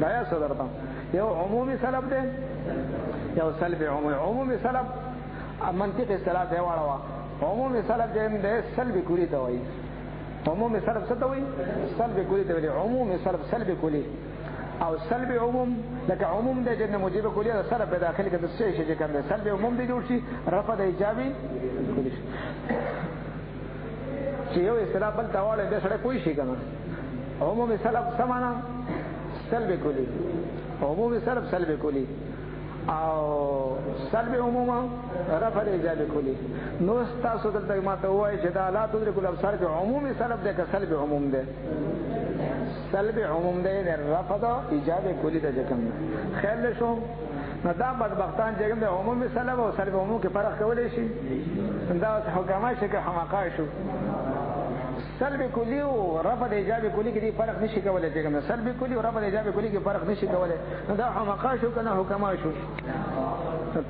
رایا صدرته یو عمومي سلب دی یو سلب عمومي سلب منطق اصطلاح دی واړه. عمومي سلب دی سلب کلی ته وایي. عمومي سلب څه ته وایي؟ سلب کلی ته وایي. عمومي سلب سلب کلی او سلب عموم لکه عموم د جن موجب کلی د سره په داخل کې د څه شي چې کوم سلب عموم دی جوړ شي رفع د ایجابي کلی شي. چې یو اصطلاح بل تاواله د سره کوئی شي کنه. عمومي سلب سمانا سلب کلی، عمومي سلب سلب کلی او سلب عموما رفع د ایجابي کلی. نو تاسو دلته ما ته وایي چې دا لا تدرک الابصار کې عمومي سلب دی که سلب عموم دی؟ سلب عموم دی رفع د ایجاب کلی ته ځکم خیال شو. نو دا بدبختان چې د عمومي سلب او سلب عموم کې فرق کولای شي. دا حکما شي که حماقه شو. سلب کلی او رفع د ایجاب کلی کې فرق نشي کولای. چې سلب کلی او رفع د ایجاب کلی کې فرق نشي کولای. نو دا حماقه شو کنه حکما شو.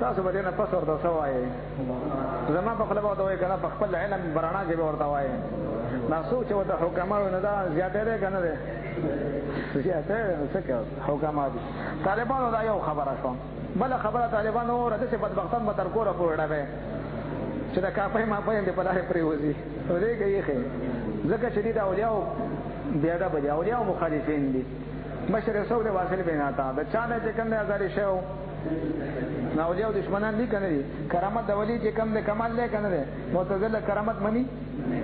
تاسو به نه پس ورته سوای زما په خپل وخت وای کنه په خپل علم برانا کې به ورته وای نه سوچ وته حکما نه دا زیاته ده کنه ده زیاته څه کوي حکما دي. طالبانو دا یو خبره شو. بل خبره طالبانو ورته چې بدبختان به تر کوره پورډه چې دا کاپای ما په دې په لارې پریوزي ورې کوي خې ځکه چې دا اولیاء بیا دا بیا اولیاء مخالفین دي. مشر سعود واصل بیناتا د چا نه چې کوم نه ازاري شو نو اولیاء دشمنان دي کنه دي. کرامت د ولی چې کوم د کمال نه کنه ده معتزله کرامت مني.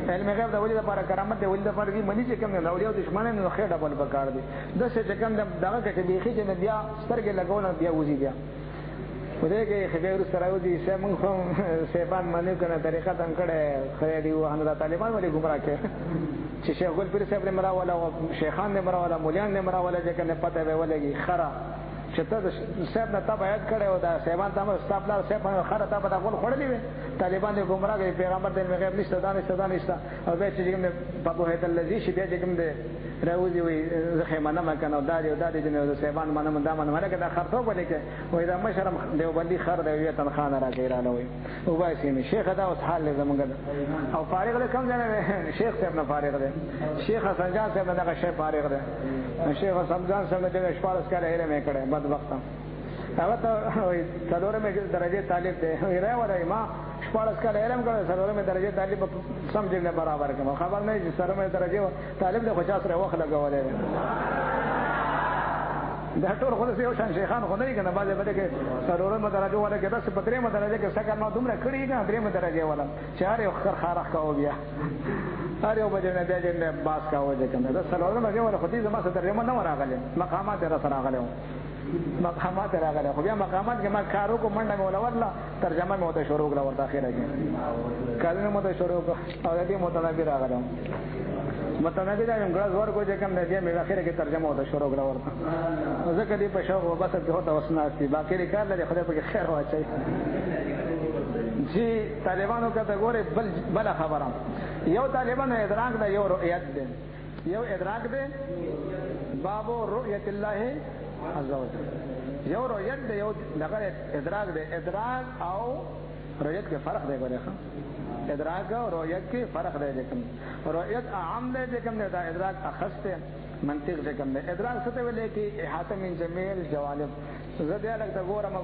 علم غیب د ولی لپاره کرامت د ولی لپاره دي مني چې کوم نه اولیاء دشمنان نو خیر ډبل پکار دي. د څه چې کوم دغه کې بيخي چې بیا سترګې لګول بیا وځي بیا ودې کې خبر سره ودی سمون خو سیبان باندې کنه طریقه تم کړه خیر دی وانه د طالبان ولې گمراه کړي چې شیخ ګل پیر صاحب نے مرا والا شیخان نے مرا والا مولیان نے مرا والا چې کنه پته به ولګي خرا چې ته صاحب نه تا بیعت کړی او دا صاحبان ته ستا پلار صاحب خره تا به دا غول خوړلي وې طالبان دې ګمراه کوي پیغمبر دې غیب نشته دا نشته او بیا چې کوم په بوهیت الذی شي بیا چې کوم دې راوځي وي زه خیمانه ما کنه دا دې د صاحبان منم دا منم هغه دا خرڅو بلې کې وای دا مشرم دیوبندي خر دی وی تنخانه راکې را نه وي او وایي مې شیخ دا اوس حال زمونږ او فارغ له کوم ځای شیخ صاحب نه فارغ دی شیخ حسن جان صاحب نه شیخ فارغ دی شیخ حسن جان صاحب د شپارس کاله هره مې کړه بدبخت هغه ته څلورمه درجه طالب دی هره وره ما شپارس کاله علم کړه څلورمه درجه طالب سمجھ نه برابر کوم خبر نه چې څلورمه درجه طالب د 50 سره وخت لګولې دا ټول خو یو شان شیخان خو نه کنه بعضه بده کې څلورمه درجه ولا کې بس په درېمه درجه کې څنګه نو دومره کړی نه درېمه درجه ولا چار یو خرخ کاو بیا هر یو بجې نه بیا دې باس کاوه دې کنه دا څلورمه درجه ولا خو دې زما سره درېمه نه راغله مقامات را سره راغله مقامات راغله خو بیا مقامات کې ما کارو کو منډه مولا ورلا ترجمه مو ته شروع کړه ورته اخیره کې کله مو ته شروع او دې متنبی راغله متنبی دا یو غلاس ورکو چې کوم دې مې اخیره کې ترجمه مو ته شروع کړه ورته ځکه دې په شوق وبس ته هوته وسناستي باقي کار لري خدای په خیر واچي جی طالبانو کته ګوره بل خبره یو طالبانو ادراک دا یو رؤیت دی یو ادراک دی بابو رؤیت الله عز وجل یو رؤیت دی یو دغه ادراک دی ادراک او رؤیت کې فرق دی ګوره ادراک او رؤیت کې فرق دی کوم رؤیت عام دی کوم دا ادراک اخص دی منطق دی کوم ادراک څه ته ویل کې احاطه من جمیل جوانب زه بیا لکه ګورم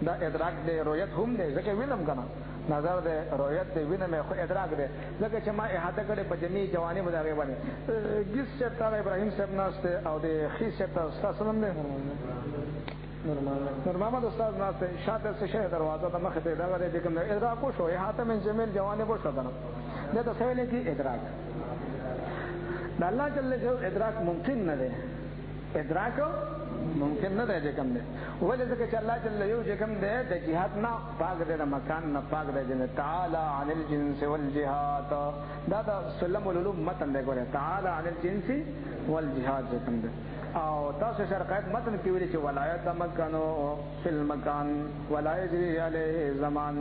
دا ادراک دی رؤیت هم دی ځکه وینم کنه نظر دی رؤیت دی وینم خو ادراک دی ځکه چې ما احاطه کړې په جميع جوانب دا غي باندې جس شتا ابراهيم صاحب ناشته او د خي شتا استاد سلام دی نور محمد استاد ناشته شاته څه شه دروازه د مخ ته دا غره دې کوم ادراک شو احاطه من جميع جوانب شو کنه دا څه ویل کې ادراک د الله جل جلاله ادراک ممکن نه دی ادراک ممکن نه دی کوم دی ولې ځکه چې الله جل یو چې کوم دی د جهاد نه پاک دی د مکان نه پاک دی جن تعالی عن الجنس والجهاد دا د سلم العلوم متن دی ګوره تعالی عن الجنس والجهاد کوم دی او تاسو شرقایت متن کې ویل چې ولایت مکانو فی المکان ولا یجری علیه زمان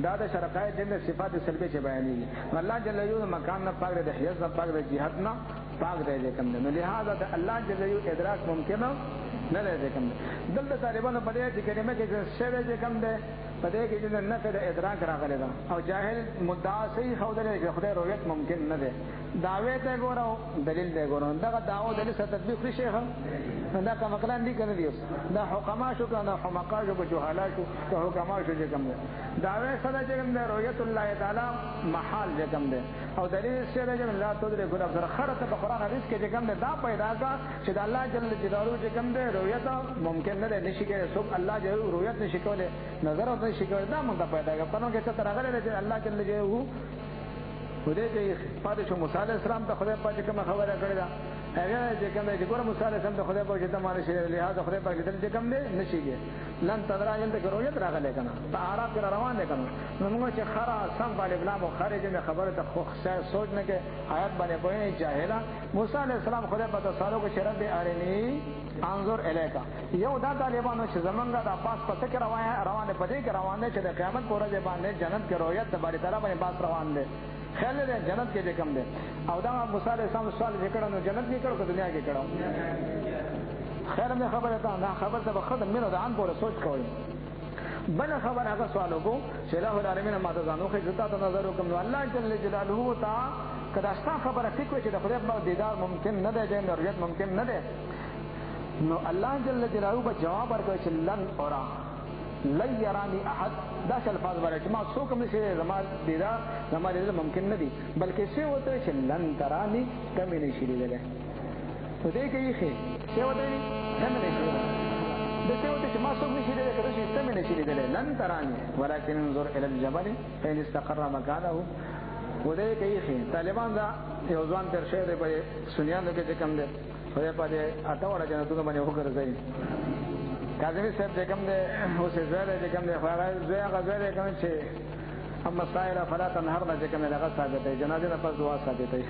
دا د شرقایت د صفات سلبی چې بیانېږي الله جل یو مکان نه پاک دی د حیز نه پاک دی جهاد نه پاک دی کوم دی نو لہذا د الله جل یو ادراک ممکن نه دی کوم دلته طالبانو په دې چې کلمه کې څه دی کوم دی په دې کې چې نه د ادراک راغلی دا او جاهل مدعا صحیح خو دې چې خدای رؤیت ممکن نه دی دعوی ته ګورو دلیل دی ګورو دا دعوه دلیل څه تطبیق لري شیخ دا کوم کلام دي کنه دی دا حکما شو کنه حمقا شو جهالا شو ته حکما شو چې کوم دی دعوی سره چې کوم دی رؤیت الله تعالی محال چې کوم دی او دلیل سره چې الله تدریک ګل سره خرته په قران حدیث کې چې کوم دی دا پیدا کا چې د الله جل جلاله چې کوم دی رؤیت ممکن نه دی نشي کېږي سب الله جل رؤیت نشي کولای نظر او نشي کولای دا مونږ پیدا کا پنو کې څه راغلی چې الله جل جلاله خدای دې پاتې شو موسی علیه السلام ته خدای پاتې کوم خبره کړی دا هغه چې کوم دې ګور موسی علیه السلام ته خدای پاتې ته مانه شي لہذا خدای پاتې دې کوم دې نشيږي لن تدرا ان ته رؤیت راغله کنه په عرب کې روان دي کنه نو موږ چې خرا سم باندې بلا مو خارج نه خبره ته خو سوچ نه کې آیات باندې کوی جاهلا موسی علیه السلام خدای پاتې سالو کو شرط دې ارني انظر الیکا یو دا طالبانو چې زمونږه د پاس پته کې روان دي پدې کې روان دي چې د قیامت پورې باندې جنت کې رؤیت د باری تعالی باندې باس روان دي خیال دې جنت کې کم دي او دا موسی علیه السلام سوال وکړو نو جنت کې کړو که دنیا کې کړو خیر مې خبره ته دا خبر ته بخدم مینو د ان پورې سوچ کوي بل خبر هغه سوالو کو چې الله العالمین ما ته ځانو خې زتا ته نظر وکم نو الله جل جلاله تا کدا استا خبره فکر چې د خدای په دیدار ممکن نه دی د رؤیت ممکن نه دی نو الله جل جلاله په جواب ورکړي چې لن اورا لن يراني احد دا الفاظ ورته چې ما څوک هم نشي زما دیدار زما دیدار ممکن نه دی بلکې څه وته چې لن تراني کم نشي لیدل په دې کې یې څه وته کم نشي لیدل د څه وته چې ما څوک نشي لیدل کله چې کم نشي لیدل لن تراني ولكن انظر الى الجبل فإن استقر مكانه و دې کې یې طالبان دا یو ځوان تر شه دې په سنیانو کې کم دي خدای په دې اته وړه جنتونه باندې وګرځي کاظمی صاحب چې کوم دی اوس یې زوی دی چې کوم دی خو هغه زوی هغه زوی دی کوم چې اما سایله فلا تنهر نه چې کوم دی هغه ثابت دی جنازې نه پس دعا ثابت دی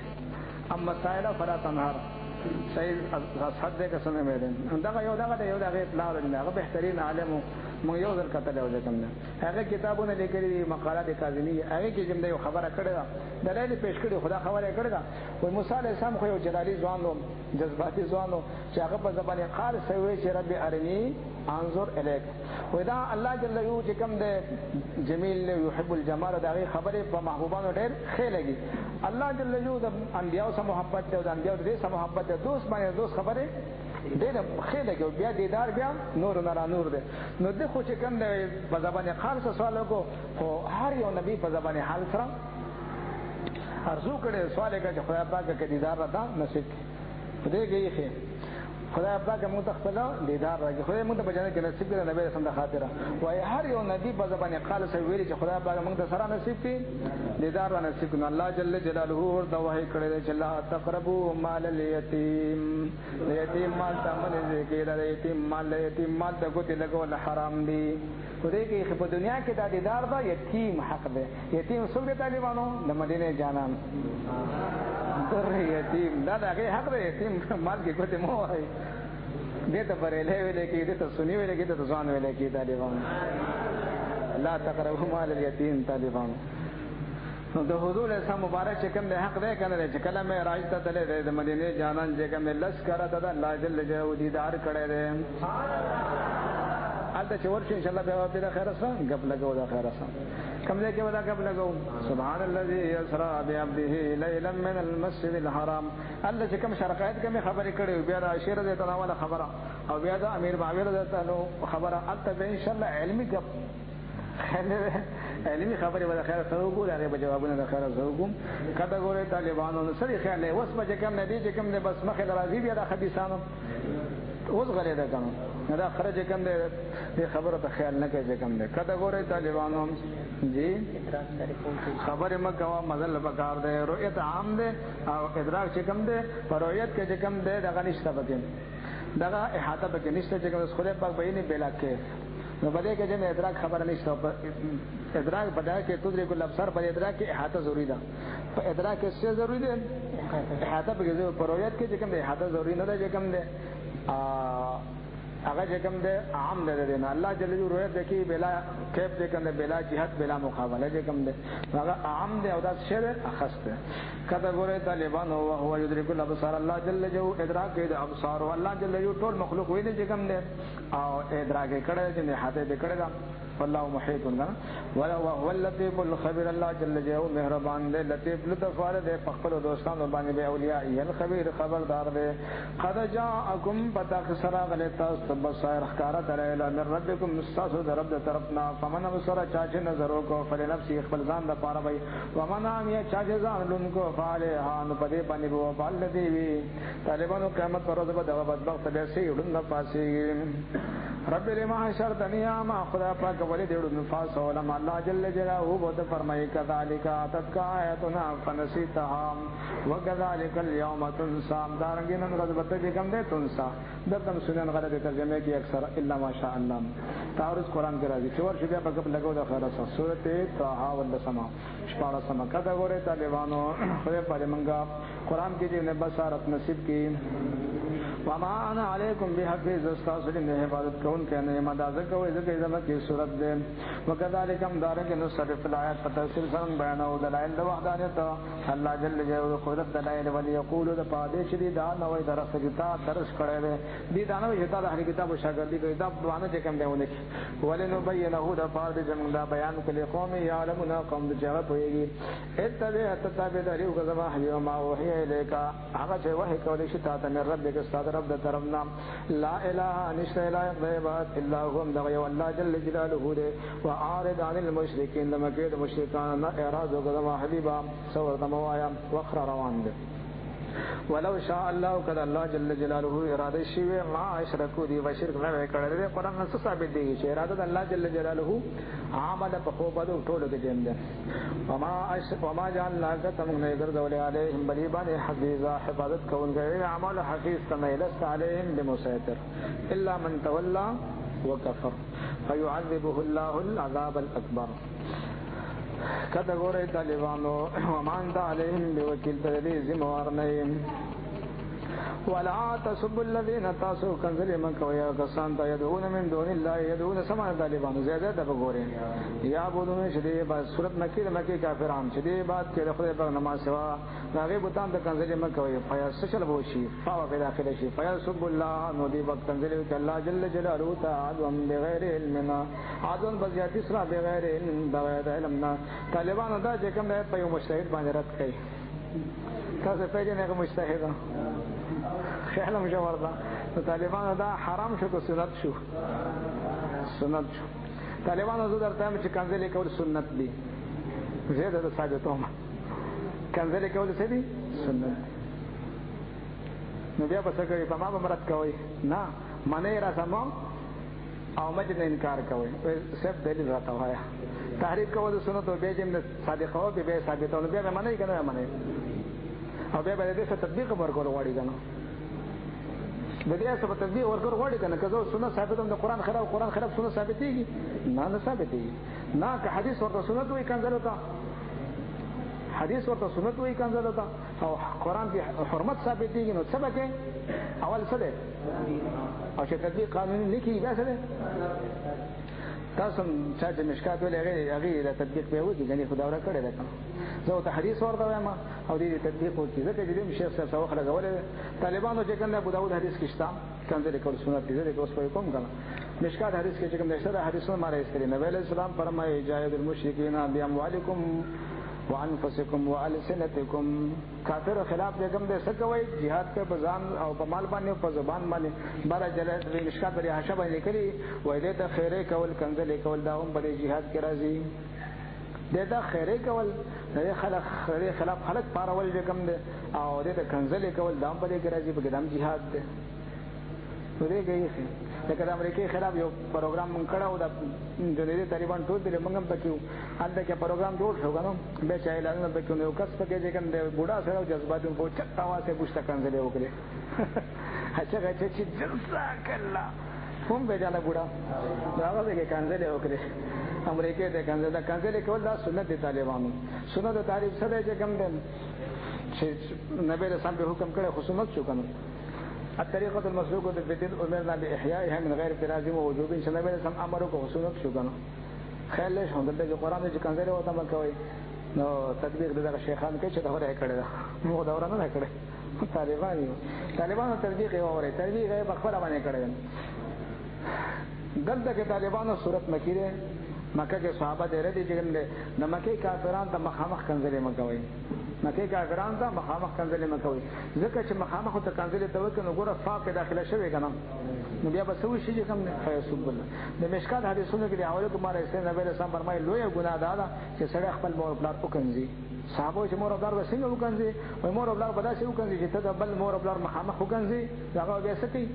اما سایله فلا تنهر صحیح صد دې که څنګه مې ده دغه یو دغه اطلاع ده هغه بهترین عالم مونږ یو ځل کتل او کوم ده هغه کتابونه لیکلي مقالات کاظمی هغه کې کوم یو خبره کړې ده دلایل پیش کړي خدا خبره کړې ده وای موسی علیه السلام خو یو جلالی ځوان و جذباتي ځوان و چې هغه په زبان قال سوي چې رب ارني انظر الیک ودا الله جل جلاله چې کوم ده جمیل یحب الجمال دا هغه خبره په محبوبانو ډېر ښه لګي الله جل جلاله د انبیاء سره محبت ده د انبیاء سره محبت ده دوست باندې دوست خبره ډېر ښه لګي بیا دیدار بیا نور نور ده نو د خو چې کوم ده په زبان خالص سوال وکړو خو هر یو نبی په زبان حال سره ارزو کړي سوال کوي چې خدای پاک کې دیدار راته نصیب خدای کوي خیر خدای پاک موږ ته خپل دیدار راکړي خدای موږ ته په جنت کې نصیب کړي نبی رسول الله خاطره وای هر یو نبی په زبان خالص ویلي چې خدای پاک موږ ته سره نصیب کړي دیدار را نصیب کړي الله جل جلاله ورته وحی کړی چې لا تقربوا مال الیتیم یتیم مال تمنه ذکر یتیم مال د کوته لګول حرام دی خدای کې په دنیا کې د دیدار دا یتیم حق دی یتیم څوک طالبانو د مدینه جانان در یتیم دا هغه حق دی یتیم مال کې کوته مو وای دې ته پرېلې ویلې کې دې ته سنی ویلې کې ته ځان ویلې کې طالبانو لا تقربوا مال الیتیم طالبانو نو د حضور اسلام مبارک چې کوم د حق دی کنه چې کله مې راځته تلې د مدینه جانان چې کوم لس کرا ته الله جل جلاله دیدار کړی دی حالت چې ورشي ان شاء الله بیا په خیر سره غب لګو دا خیر سره کوم ځای کې ودا غب لګو سبحان الذي يسرى بعبده ليلا من المسجد الحرام الله چې کوم شرقایت کوم خبرې کړې بیا د اشیره د تناول خبره او بیا د امیر معاویه د تنو خبره البته ان شاء الله علمي غب علمي خبرې ودا خیر سره وګورئ هغه به جوابونه د خیر سره وګم کله ګورئ طالبانو نو سړي خیال له وس به کوم ندي چې کوم نه بس مخه راځي بیا د خبيثانو اوس غلې ده کوم دا خرج کم ده خبره ته خیال نه کوي کم ده کله ګورئ طالبانو جی خبره مکه مزل پکار ده رؤیت عام ده او ادراک چې کم ده پر رؤیت کې چې کم ده دغه نشته پکې دغه احاطه پکې نشته چې کوم خدای پاک به نه بلا کې نو بده کې چې ادراک خبره نشته ادراک بدای کې تدری کل ابصار پر ادراک کې احاطه ضروری ده په ادراک کې څه ضروری ده احاطه پکې پر رؤیت کې چې کم ده احاطه ضروری نه ده چې کم ده هغه چې کوم ده عام ده نه الله جل جلاله رؤیت دکی بلا کیف دې کنه بلا جهاد بلا مقابله چې کوم ده هغه عام ده او دا شر اخص ده کله ګوره طالبان او هو یدرک الابصار الله جل جلاله ادراک دې ابصار او الله جل جلاله ټول مخلوق ویني چې کوم ده او ادراک کړه چې نه حاته دې کړه والله محيط غنا وهو اللطيف الخبير الله جل جلاله مهربان دے لطیف لطف والے دے خپل دوستانو باندې به اولیاء الخبير خبردار دے قد جاءكم بتاخسر غلطا بصائر خکارا دلائل من ربكم استاسو رب طرفنا فمن بصر چاچ نظرو کو فلنفسه خپل ځان د پاره وي ومن ام یا چاچ ځان لون کو فعلها نو پدې باندې وو بالذي وی طالبانو قیامت پر ورځ به د بدبخت به سي ودن پاسي رب لما حشرتني ما خدا پاک ولی دیړو نفاس علماء الله جل جلاله وو ته فرمایي کذالک اتک آیاتنا فنسیتها وكذلك اليوم تنسى دارنګین غضبت کې کم ده تنسى دغه سنن غلط ترجمه کې اکثر الا ماشاء الله تعارض قران کې راځي چې ورشي بیا پکې لګو د خیره سورته طه ول سما شپاره سما کدا ګوره طالبانو خو په منګه قران کې دې نه بصارت نصیب کې وما انا علیکم بحفیظ استاسل نے حفاظت کون کہنے مدازه کوي ځکه زما کې صورت ده وکذالک هم دارنګ نو صرف الایات فتفسیر څنګه بیان او دلایل د وحدانیت الله جل جلاله قدرت دلایل ولي یقول د پادې چې دا نوې درس کتاب درس کړي دي دا نوې چې دا هر کتاب شاګردي کوي دا باندې چې کوم دیونه کې ولنو بینه د پادې جمع دا بیان کړي قوم یعلمون قوم د جواب ويږي اتبع تتابع او غزما حیو ما وحی الیک هغه چې وحی کولې شي تاسو نه رب دې استاد رب د طرفنا لا اله نشته الا غیبات الا هو دغه الله جل جلاله دې واعرض عن المشرکین لما کې د مشرکان نه اعراض وکړه حبیبا سور دموایا وخر روان دي ولو شاء الله قد الله جل جلاله اراده شی ما اشرکو دی وشرک نه کړل دي قرآن نص ثابت دی چې اراده الله جل جلاله عمل په خو بده ټول کې دیم ده وما جعلنا لكم من غير عليهم بليبان حفيظا حفاظت کوونکی اعمال حفيظ تميلست عليهم بمسيطر الا من تولى وكفر فيعذبه الله العذاب الاكبر کته ګورې طالبانو ومان ته عليهم بوکیل ته دې زموار نه ولا تسبوا الذين تاسو کنزل من کوي کسان ته يدعون من دون الله يدعون سما طالبانو زیاده د بګوري یا بودونه شدي با صورت مکی کافران شدي بعد کې د خدای په نماز سوا هغه بوتان د کنزل من کوي فیاسل بوشي فوا په داخله شي فیسب الله نو دی وقت کنزل الله جل جلاله تعالی بغیر علم عادن بزیاتی سره بغیر علم طالبانو دا چې کوم په یو مجتهد باندې رد کوي تاسو په دې نه مجتهد خیال مشه ورده طالبانو دا حرام شو که سنت شو طالبانو زو درته چې کنځلې کول سنت دي زیاده د ثابتوم کنځلې کول څه دي سنت نو بیا پس کوي په ما به مراد کوي نه منې را سمو او مجد انکار کوي سب دلیل راته وایا تحریف کول سنت او به جن صادقو به ثابتونه بیا منې کنه منې او بیا به دې څه تطبیق ورکول غواړي کنه د دې څه په تطبیق ورکول غواړي کنه که زه سنت ثابتوم د قران خلاف سنت ثابتېږي نه ثابتېږي نه که حدیث ورته سنت وایي کنځلو ته حدیث ورته سنت وایي کنځلو ته او قران کې حرمت ثابتېږي نو څه بکې اول څه ده او چې تطبیق قانوني لیکي بیا څه ده تاسو چې مشکات ولې هغه د تطبیق په وږي غني خدای ورا کړی ده زه ته حدیث ورته وایم او دې تطبیق وکړي ځکه چې دې شیخ صاحب سره غوړل طالبانو چې کنده ابو داود حدیث کې شته کنځلې کول سنت دي دې اوس په کوم کنه مشکات حدیث کې چې کوم نشته حدیثونه ماره استری نبی علیہ السلام فرمایي جاهد المشرکین باموالکم وانفسکم والسنتکم کافر خلاف دې کوم دې سکوي jihad په بزان او په مال باندې په زبان باندې بار جلد دې مشکات لري حشا باندې کړی وای دې ته خیره کول کنځلې کول دا هم په jihad کې راځي دې خیره کول دې خلاف خلق پارول دې کوم دې او دې کنځلې کول دا هم په دې کې راځي په دام jihad دې ورې گئی لکه د امریکای خلاف یو پروګرام مونږ کړو د دې طالبان ټول دې موږ هم پکې هلته کې پروګرام جوړ شو غنو به چا اعلان نه پکې نو کس پکې چې کوم دې بوډا سره جذباتو په چټا واسه پوښتنه کنځلې وکړي هڅه چې جزاک الله هم به جاله بوډا راغله کې کنځلې وکړي امریکای ته کنځلې کول دا سنت دي طالبانو سنت تعریف سره چې کوم دې چې نبی رسول به حکم کړی خو سنت شو کنه الطريقه المسلوكه بالبدل امرنا باحيائها من غير افتراض ووجوب ان نبی رسول امر کو سنت شو کنه خیر له هم دلته قرآن چې کنځلې وته مکوي نو تطبیق دغه شیخان کې چې دا وره کړی دا مو دا ورانه نه کړی طالبانو تطبیق یې وره تطبیق یې بخبر باندې کړی دلته کې طالبانو صورت مکی ده مکه کې صحابه ډېر دي چې د مکه کافرانو ته مخامخ کنځلې مکوي مکه کافرانو ته مخامخ کنځلې مکوي ځکه چې مخامخ ته کنځلې ته وکړو ګوره صاف داخله شوی کنه نو بیا به سوي شي چې کوم فیسب الله د مشکات حدیثونو کې د حواله کومه راځي نبی رسول الله فرمایي لوی ګناه ده چې سړی خپل مور پلار وکنځي صحابه چې مور پلار وسنګ وکنځي او مور پلار به داسې وکنځي چې ته بل مور پلار مخامخ وکنځي هغه بیا سکی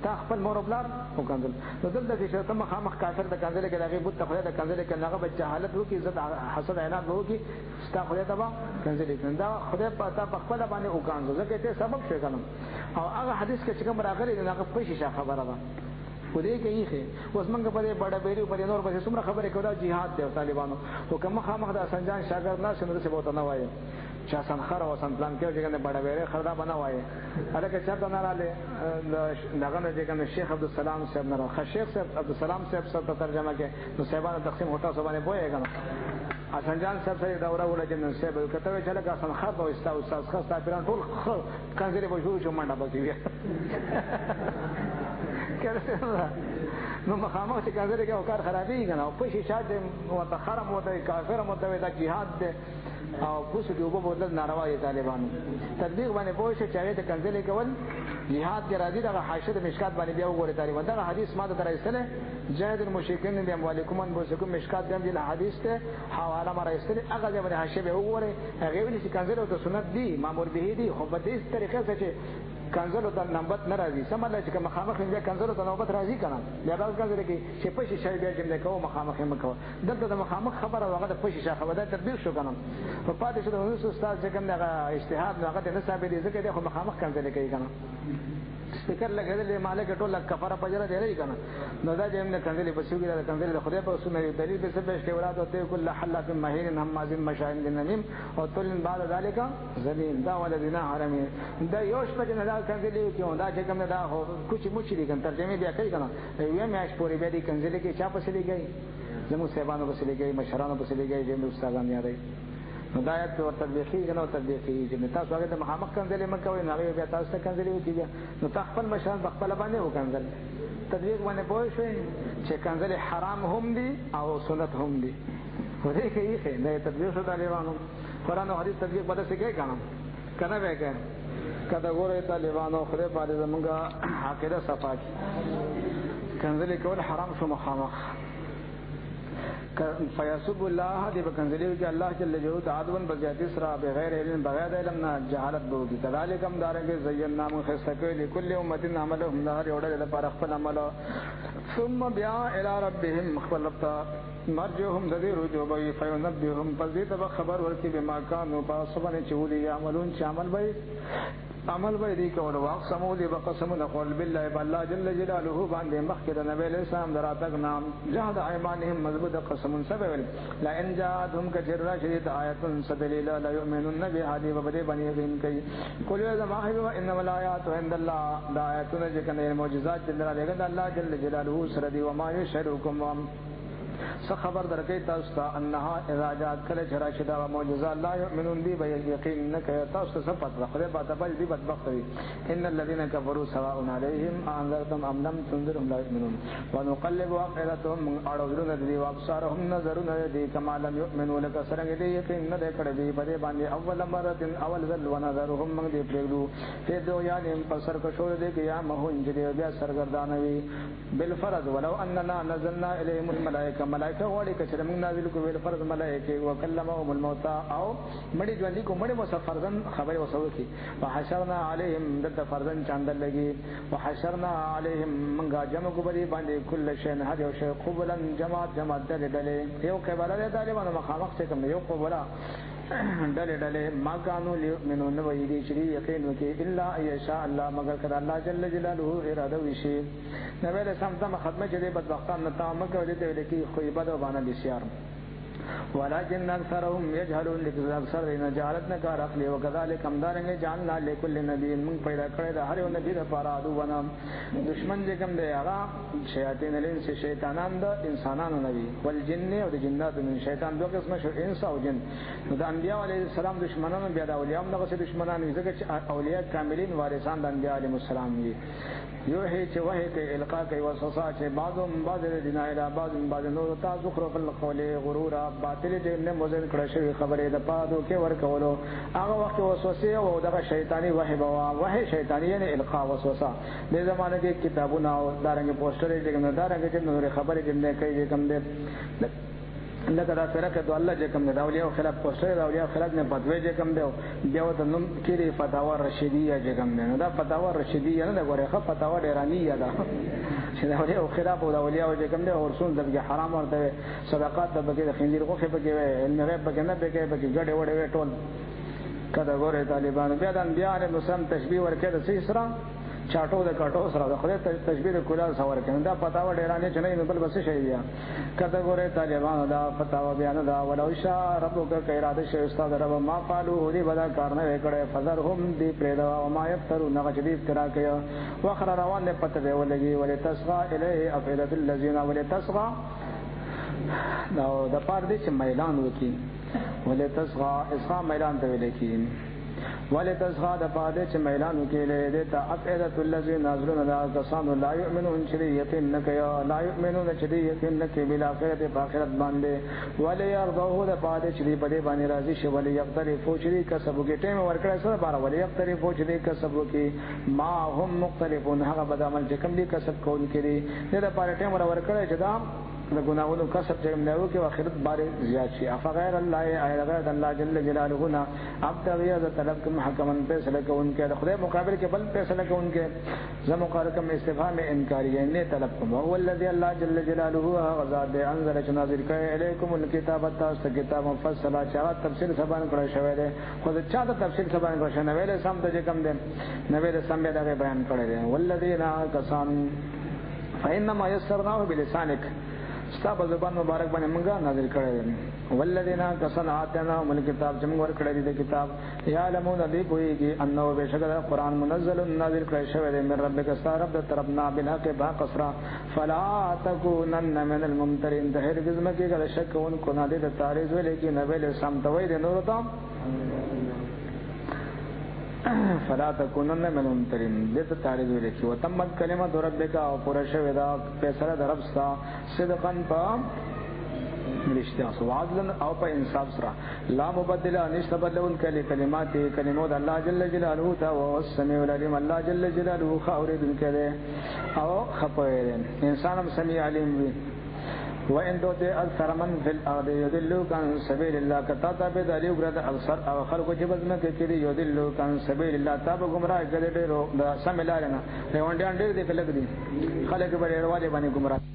تا خپل مور پلار وکنځل نو دلته چې ته مخامخ کافر د کنځل کې دغه بوت خدای د کنځل کې هغه به جهالت وکي عزت حسد عناد وکي ستا خدای ته کنځل کې دا خدای په تا خپل باندې وکانځو ځکه ته سبب شې کنه او هغه حدیث کې چې کوم راغلی هغه په شیشه خبره ده خو دې کې یې اوس موږ په دې بڑا بیري په نور په څومره خبره کوي jihad دی طالبانو او کوم مخامخ د سنجان شاګرد نه شنو څه بوته نه وایي چا سنخره او سن پلان کې چې کنه بڑا بیري خردا بنا وایي الکه چا ته نه رااله دغه نه چې کنه شیخ عبد السلام صاحب نه راخ شیخ صاحب عبد السلام صاحب څخه ترجمه کې نو صاحبانو تقسیم هوتا سبانه پوهه کنه سنجان صاحب سره دا وره جنن صاحب کته چې لکه سنخره او استاد خاصه پیران ټول کنځري به شروع شو منډه بکی نو مخامخ چې کنځري کې کار خرابي کنه او په شیشه دې متخرم وته کافر متوي دا jihad دې او پوسو کې وبو بدل ناروا دي طالبانو تطبیق باندې پوه شي چې ته کنځلې کول jihad کې راځي دا حاشیه د مشکات باندې بیا وګورئ طالبان دا حدیث ماده درایسته جاهد المشرکین باموالکم انفسکم مشکات دې د حدیث ته حواله ما راځي هغه ځای باندې حاشیه به وګورئ هغه ویل چې کنځلې او سنت دي مامور به دي خو په دې طریقې سره چې کنځلو ته نوبت نه راځي سماله چې مخامخ بیا کنځلو ته نوبت راځي کنه بیا دا کنځل کې چې په شي بیا چې نه کوو مخامخ هم کوو دلته د مخامخ خبره هغه د په شي خبره د تطبیق شو کنه په پاتې شو د استاد چې کوم دغه اجتهاد هغه نه ثابت دي ځکه د مخامخ کنځل کوي کنه سپیکر لګېدل مالک ټول کفاره پجره دی کنه نو دا جیم نه کنځلې په سیګره د کنځلې د خدای په سنت دلیل به سبب کې ولادت ته کل حلات مهین هماز مشاهد النمیم او تل بعد ذلك زمین دا ولذین حرمین دا یوش په نه دا کنځلې کې دا چې کوم دا هو کوچ موچ دي کنه ترجمه بیا کوي کنه یو میاش پوری به دي کنځلې کې چا پسې لګي زمو سیبانو پسې لګي مشرانو پسې لګي چې استادان یادای نو دا آیت په تطبیقي کنه تطبیقي چې تاسو هغه د محمد کنځلې مکه وي نه بیا تاسو ته کنځلې وکړي نو تخپل مشران خپل باندې وکنځل تطبیق باندې پوه شئ چې کنځلې حرام هم دي او سنت هم دي ورې کې یې نه تطبیق شو طالبانو قرآن او حدیث تطبیق بده څه کوي کنه به کوي کدا ګوره طالبانو خدای په دې زمونږه عقیده صفا کی کنځلې کول حرام شو مخامخ فیسب الله دې بکنځلې کې الله جل جلاله تعاون بزیات اسرا بغیر علم بغیر علم نه جهالت بوږي کذالک هم دارنګ زینا من خستکه لكل امه عملهم نهار یوړل لپاره خپل عمل ثم بیا الى ربهم خپلتا مرجوهم ذی رجوبی فینبئهم فزید خبر ورکی بما كانوا پاسونه چولی عملون چې عمل به دې کول واقسموا دې بقسم نقول بالله بالله جل جلاله باندې مخکې د نبی له سلام دراتک نام جهاد ایمانهم مضبوط قسم سبب لا ان جاءتهم كثير رشدت آیات سدلیل لا یؤمنون بهذه وبدی بنی یقین کوي کول ما هو انما الآیات عند الله دا آیاتونه چې کنه معجزات چې الله جل جلاله سره دی و ما یشرکم څه خبر درکې تاسو ته انها اذا جاءت کله چرشدا و معجزه لا يؤمنون بي يقين نه کوي تاسو څه پته خدای په تبل دي بدبخت وي ان الذين كفروا سواء عليهم انذرتم ام لم تنذرهم لا يؤمنون ونقلب افئدتهم اړوذرون دي وابصارهم نظرون دي كما لم يؤمنوا لك سرنګ دي یقین نه کړي دي په دې باندې اول مره اول ذل ونظرهم من دي پرېږدو ته دوه یعنی په سر کو شو دي یا مهون دي بیا سرګردانوي بالفرض ولو اننا نزلنا اليهم الملائكه ملائکه وړي کچره موږ نازل کو ویل فرض ملائکه وکلمهم الموتى او مړي ژوندۍ کو مړي مسافرزن خبره وسو کی وحشرنا عليهم دت فرزن چاندل لګي وحشرنا عليهم منګه جمع کو بری باندې کل شی نه هر یو شی قبلا جماعت دلې یو کبره د طالبانو مخامخ څخه کوم یو قبلا دلې ما كانوا ليؤمنون ويدي شری یقین وکي الا يشاء الله مگر کړه الله جل جلاله اراده وشي نبی له سم تم خدمت دې بدبختان نه تام کوي دې لکه خو عبادت باندې بسیار ولكن اكثرهم يجهلون اكثر نجالت نکار اخلي وكذلك هم دارنګ جعلنا لكل نبي من پیدا کړی د هر یو نبی لپاره ادوونه دشمن چې کوم دی هغه شیاطین الانس شیطانان د انسانانو نبی والجن او د جنات من شیطان دوه قسمه شو انس او جن د انبیاء علیه السلام دشمنانو بیا د اولیاء هم دغه دشمنان دي ځکه چې اولیاء کاملین وارثان د انبیاء علیهم السلام دي یو هي چې وحی کې القا کوي وسوسه چې بعضهم بعض دینه اله بعض نور تاسو خرف القول غرور باطل دې نه مزن کړی شوی خبره د پادو کې ورکولو هغه وخت وسوسه او دغه شیطانی وحی شیطانی نه القا وسوسه د زمانه کې کتابونه او دارنګ پوسټر دې کوم دارنګ چې نور خبره دې نه کوي کوم دې لکه دا فرقه د الله چې کوم د اولیاء خلاف پوسټر د اولیاء خلاف نه بدوي چې کوم دی بیا د نوم کې فتاوا رشیدیه چې کوم دی دا فتاوا رشیدیه نه غوړي خو فتاوا ډیرانیه ده چې د اولیاء خلاف او د اولیاء چې کوم دی ورسول د حرام ورته صدقات د بګي د خندیر غوخه بګي علم غیب بګي نه بګي ګډه وړه ټول کدا ګوره طالبان بیا د انبیاء علیهم السلام تشبیه ورکړه د سیسرا چاټو د کاټو سره د خدای تشبیه کولال سوار کړي دا پتاوه ډیرانه چنه نه بل بس شي بیا کته ګوره طالبان دا پتاوه بیان دا ولو شاء ربک کیراده شی استاد رب ما قالو هدي بدا کارنه وکړه فذرهم دی پردا او ما یفترون غجدی افترا کیا واخر روان نه پته دی ولګي ولتصغى الیه افئده الذين ولتصغى دا د پاره دې چې میلان وکي ولتصغى اسغا میلان ته ولیکي ولتصغى د پاره چې میلان وکي له دې ته افئده الذين نازلون لا کسان لا يؤمنون شریعت نکیا لا يؤمنون شریعت نکي بلا خیر په آخرت باندې ولي يرضوه د پاره چې په باندې راضي شي ولي يقترفوا شری کسب کې ټیم ورکړی سره بار ولي يقترفوا شری کسب کې ما هم مختلفون هغه بدعمل چې کوم دي کسب کول کړي د پاره ټیم ورکړی چې دا د ګناہوں کسب چې موږ نو کې اخرت باره زیات شي افغیر الله ای غیر الله جل جلاله نا ابتغي ذا طلب کوم حکمن فیصله کوونکې د خدای مقابل کې بل فیصله کوونکې زمو قالکم استفهام انکاری نه طلب کوم هو الذي الله جل جلاله غزا دې انزل نازل کړي الیکم الکتاب تاسو کتاب مفصل چا تفسیر سبان کړی شوی دی خو چا د تفسیر سبان کړی شوی نه ویلې سم ته کم دی نه ویلې سم به دا بیان کړی دی والذین کسان فإنما يسرناه بلسانك استاب زبان مبارک باندې موږ نازل کړی دی والذین کسان آتیناهم الکتاب چې موږ ورکړی دی کتاب یعلمون دی کویږي انه بشکره قرآن منزل نازل کړی شوی دی من ربک استرب طرفنا بالحق باقصرا فلا تكونن من الممترين ته هرگز مکه کله شک کو نه دي تعریض لیکن ویل سم توي دی نور ته فلا تكونن من الممترين دته تعریض لیکي وتمت کلمه ربک او پورا شوی دا فیصله دربستا صدقا په رشتیا سو عدل او په انصاف سره لا مبدل نشته بدلون کلمات کلمو د الله جل جلاله او السميع العليم الله جل جلاله خاورین کړي او خپوي انسان هم سميع عليم وي وان دوته اکثر من فی الارض يدلوك عن سبيل الله کتا تابع دلی وګړه اکثر او خلکو چې بزنه کې يدلوك عن سبيل الله تابع گمراه کړي ډېر د سم لارنه ریوندان ډېر دي کله دي خلک به ډېر والي باندې گمراه